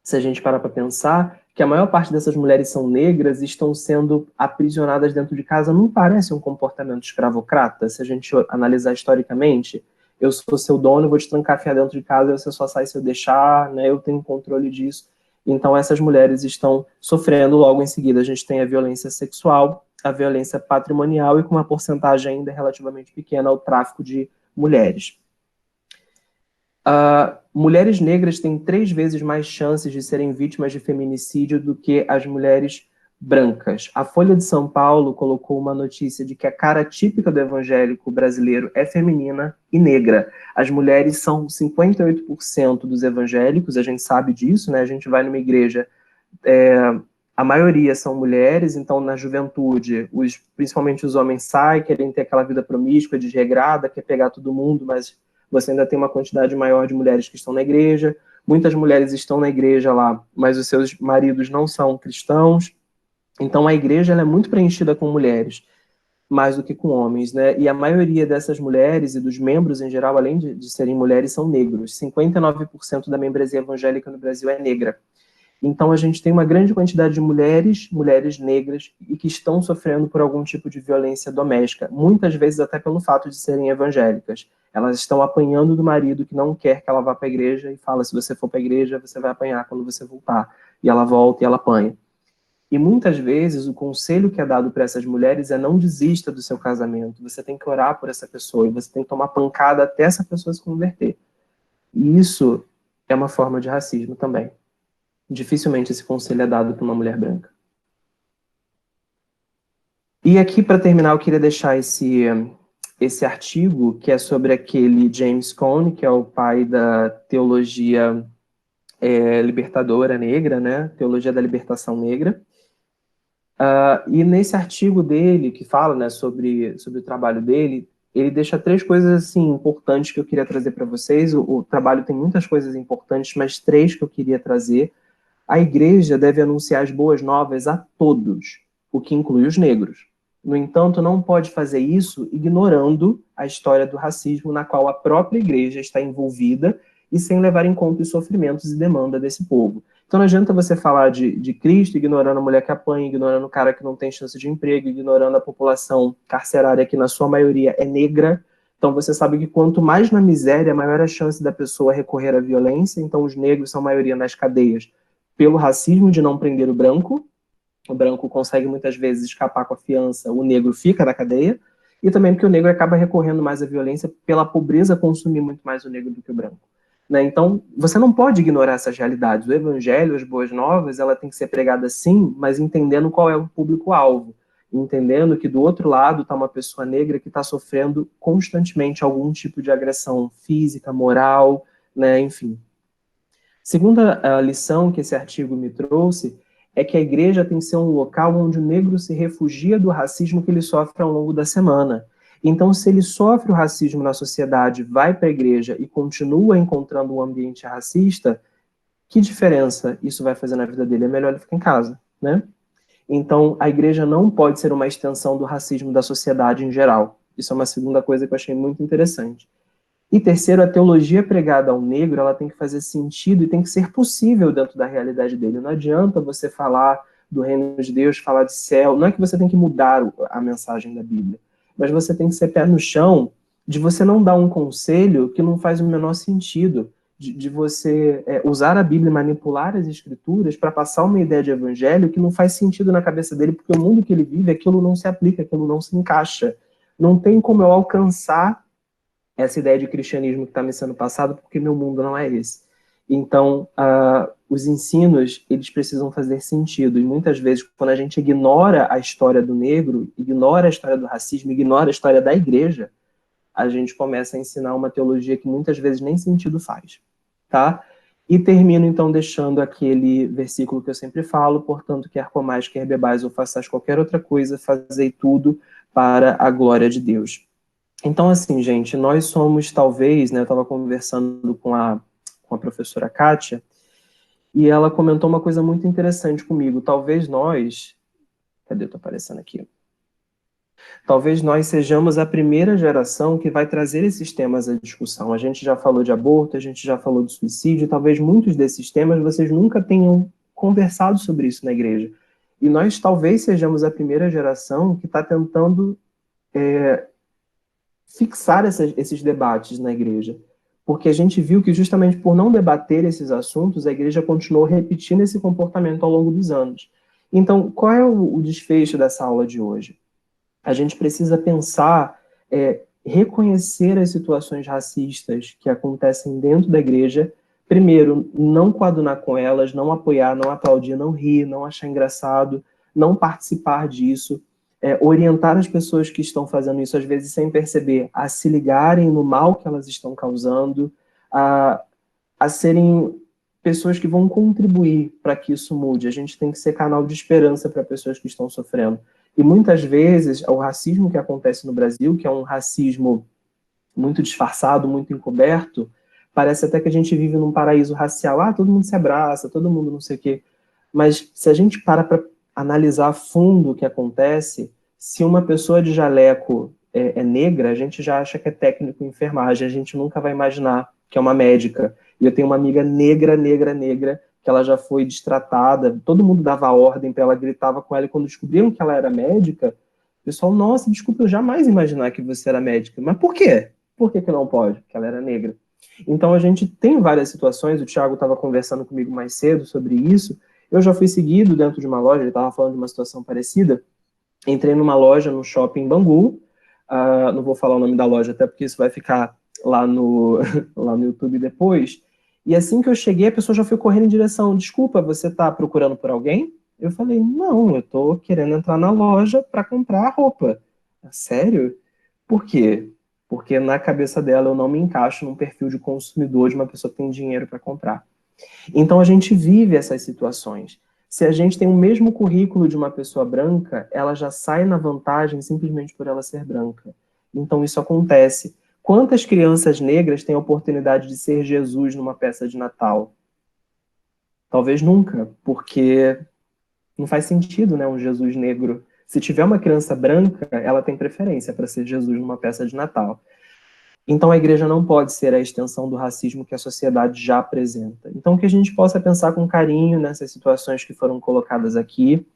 se a gente parar para pensar, que a maior parte dessas mulheres são negras e estão sendo aprisionadas dentro de casa, não parece um comportamento escravocrata? Se a gente analisar historicamente, eu sou seu dono, vou te trancafiar dentro de casa, você só sai se eu deixar, né? Eu tenho controle disso. Então essas mulheres estão sofrendo, logo em seguida a gente tem a violência sexual, a violência patrimonial e com uma porcentagem ainda relativamente pequena o tráfico de mulheres. Mulheres negras têm 3 vezes mais chances de serem vítimas de feminicídio do que as mulheres brancas. A Folha de São Paulo colocou uma notícia de que a cara típica do evangélico brasileiro é feminina e negra. As mulheres são 58% dos evangélicos, a gente sabe disso, né? A gente vai numa igreja, a maioria são mulheres, então na juventude, principalmente os homens saem, querem ter aquela vida promíscua, desregrada, quer pegar todo mundo, mas você ainda tem uma quantidade maior de mulheres que estão na igreja. Muitas mulheres estão na igreja lá, mas os seus maridos não são cristãos. Então a igreja ela é muito preenchida com mulheres, mais do que com homens, né? E a maioria dessas mulheres e dos membros em geral, além de serem mulheres, são negros. 59% da membresia evangélica no Brasil é negra. Então, a gente tem uma grande quantidade de mulheres negras, e que estão sofrendo por algum tipo de violência doméstica, muitas vezes até pelo fato de serem evangélicas. Elas estão apanhando do marido que não quer que ela vá para a igreja e fala, se você for para a igreja, você vai apanhar quando você voltar. E ela volta e ela apanha. E muitas vezes o conselho que é dado para essas mulheres é não desista do seu casamento, você tem que orar por essa pessoa, e você tem que tomar pancada até essa pessoa se converter. E isso é uma forma de racismo também. Dificilmente esse conselho é dado para uma mulher branca. E aqui, para terminar, eu queria deixar esse artigo, que é sobre aquele James Cone, que é o pai da teologia libertadora negra, né? Teologia da libertação negra. E nesse artigo dele, que fala, né, sobre o trabalho dele, ele deixa 3 coisas assim, importantes que eu queria trazer para vocês. O trabalho tem muitas coisas importantes, mas 3 que eu queria trazer. A igreja deve anunciar as boas novas a todos, o que inclui os negros. No entanto, não pode fazer isso ignorando a história do racismo na qual a própria igreja está envolvida e sem levar em conta os sofrimentos e demanda desse povo. Então não adianta você falar de Cristo ignorando a mulher que apanha, ignorando o cara que não tem chance de emprego, ignorando a população carcerária que na sua maioria é negra. Então você sabe que quanto mais na miséria, maior a chance da pessoa recorrer à violência. Então os negros são a maioria nas cadeias pelo racismo de não prender o branco consegue muitas vezes escapar com a fiança, o negro fica na cadeia, e também porque o negro acaba recorrendo mais à violência pela pobreza consumir muito mais o negro do que o branco. Né? Então, você não pode ignorar essas realidades. O evangelho, as boas novas, ela tem que ser pregada sim, mas entendendo qual é o público-alvo, entendendo que do outro lado está uma pessoa negra que está sofrendo constantemente algum tipo de agressão física, moral, né? Enfim. Segunda lição que esse artigo me trouxe é que a igreja tem que ser um local onde o negro se refugia do racismo que ele sofre ao longo da semana. Então, se ele sofre o racismo na sociedade, vai para a igreja e continua encontrando um ambiente racista, que diferença isso vai fazer na vida dele? É melhor ele ficar em casa, né? Então, a igreja não pode ser uma extensão do racismo da sociedade em geral. Isso é uma segunda coisa que eu achei muito interessante. E terceiro, a teologia pregada ao negro, ela tem que fazer sentido e tem que ser possível dentro da realidade dele. Não adianta você falar do reino de Deus, falar de céu. Não é que você tem que mudar a mensagem da Bíblia, mas você tem que ser pé no chão de você não dar um conselho que não faz o menor sentido, de você usar a Bíblia e manipular as escrituras para passar uma ideia de evangelho que não faz sentido na cabeça dele, porque o mundo que ele vive, aquilo não se aplica, aquilo não se encaixa. Não tem como eu alcançar essa ideia de cristianismo que está me sendo passado, porque meu mundo não é esse. Então, os ensinos, eles precisam fazer sentido, e muitas vezes, quando a gente ignora a história do negro, ignora a história do racismo, ignora a história da igreja, a gente começa a ensinar uma teologia que muitas vezes nem sentido faz, tá? E termino, então, deixando aquele versículo que eu sempre falo, portanto, quer comais, quer bebais ou façais qualquer outra coisa, fazei tudo para a glória de Deus. Então, assim, gente, nós somos, talvez, né, eu estava conversando com a professora Kátia, e ela comentou uma coisa muito interessante comigo. Talvez nós... Cadê? Eu tô aparecendo aqui. Talvez nós sejamos a primeira geração que vai trazer esses temas à discussão. A gente já falou de aborto, a gente já falou de suicídio, talvez muitos desses temas vocês nunca tenham conversado sobre isso na igreja. E nós talvez sejamos a primeira geração que está tentando fixar esses debates na igreja. Porque a gente viu que justamente por não debater esses assuntos, a igreja continuou repetindo esse comportamento ao longo dos anos. Então, qual é o desfecho dessa aula de hoje? A gente precisa pensar, reconhecer as situações racistas que acontecem dentro da igreja. Primeiro, não coadunar com elas, não apoiar, não aplaudir, não rir, não achar engraçado, não participar disso. Orientar as pessoas que estão fazendo isso, às vezes sem perceber, a se ligarem no mal que elas estão causando, a serem pessoas que vão contribuir para que isso mude. A gente tem que ser canal de esperança para pessoas que estão sofrendo. E muitas vezes, o racismo que acontece no Brasil, que é um racismo muito disfarçado, muito encoberto, parece até que a gente vive num paraíso racial. Todo mundo se abraça, todo mundo não sei o quê. Mas se a gente para analisar a fundo o que acontece, se uma pessoa de jaleco é negra, a gente já acha que é técnico em enfermagem, a gente nunca vai imaginar que é uma médica. E eu tenho uma amiga negra, que ela já foi destratada, todo mundo dava ordem para ela, gritava com ela, e quando descobriram que ela era médica, o pessoal, nossa, desculpa, eu jamais imaginar que você era médica. Mas por quê? Por que que não pode? Porque ela era negra. Então a gente tem várias situações, o Thiago estava conversando comigo mais cedo sobre isso, eu já fui seguido dentro de uma loja, ele estava falando de uma situação parecida, entrei numa loja no shopping em Bangu, não vou falar o nome da loja até porque isso vai ficar lá no, lá no YouTube depois, e assim que eu cheguei, a pessoa já foi correndo em direção, desculpa, você está procurando por alguém? Eu falei, não, eu estou querendo entrar na loja para comprar roupa. Sério? Por quê? Porque na cabeça dela eu não me encaixo num perfil de consumidor de uma pessoa que tem dinheiro para comprar. Então a gente vive essas situações. Se a gente tem o mesmo currículo de uma pessoa branca, ela já sai na vantagem simplesmente por ela ser branca. Então isso acontece. Quantas crianças negras têm a oportunidade de ser Jesus numa peça de Natal? Talvez nunca, porque não faz sentido, né, um Jesus negro. Se tiver uma criança branca, ela tem preferência para ser Jesus numa peça de Natal. Então a igreja não pode ser a extensão do racismo que a sociedade já apresenta. Então que a gente possa pensar com carinho nessas situações que foram colocadas aqui.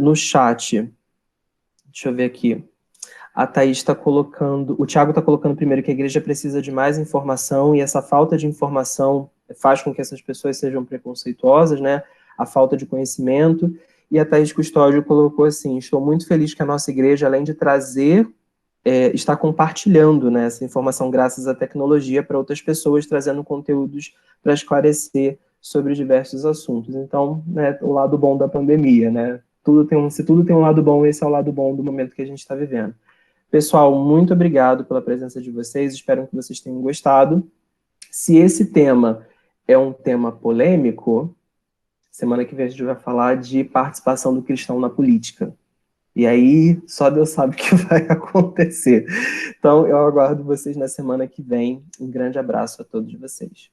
No chat, deixa eu ver aqui, a Thaís está colocando, o Thiago está colocando primeiro que a igreja precisa de mais informação e essa falta de informação faz com que essas pessoas sejam preconceituosas, né? A falta de conhecimento. E a Thaís Custódio colocou assim, estou muito feliz que a nossa igreja, além de trazer está compartilhando, né, essa informação graças à tecnologia para outras pessoas, trazendo conteúdos para esclarecer sobre diversos assuntos. Então, né, o lado bom da pandemia, né? Se tudo tem um lado bom, esse é o lado bom do momento que a gente está vivendo. Pessoal, muito obrigado pela presença de vocês, espero que vocês tenham gostado. Se esse tema é um tema polêmico, semana que vem a gente vai falar de participação do cristão na política. E aí, só Deus sabe o que vai acontecer. Então, eu aguardo vocês na semana que vem. Um grande abraço a todos vocês.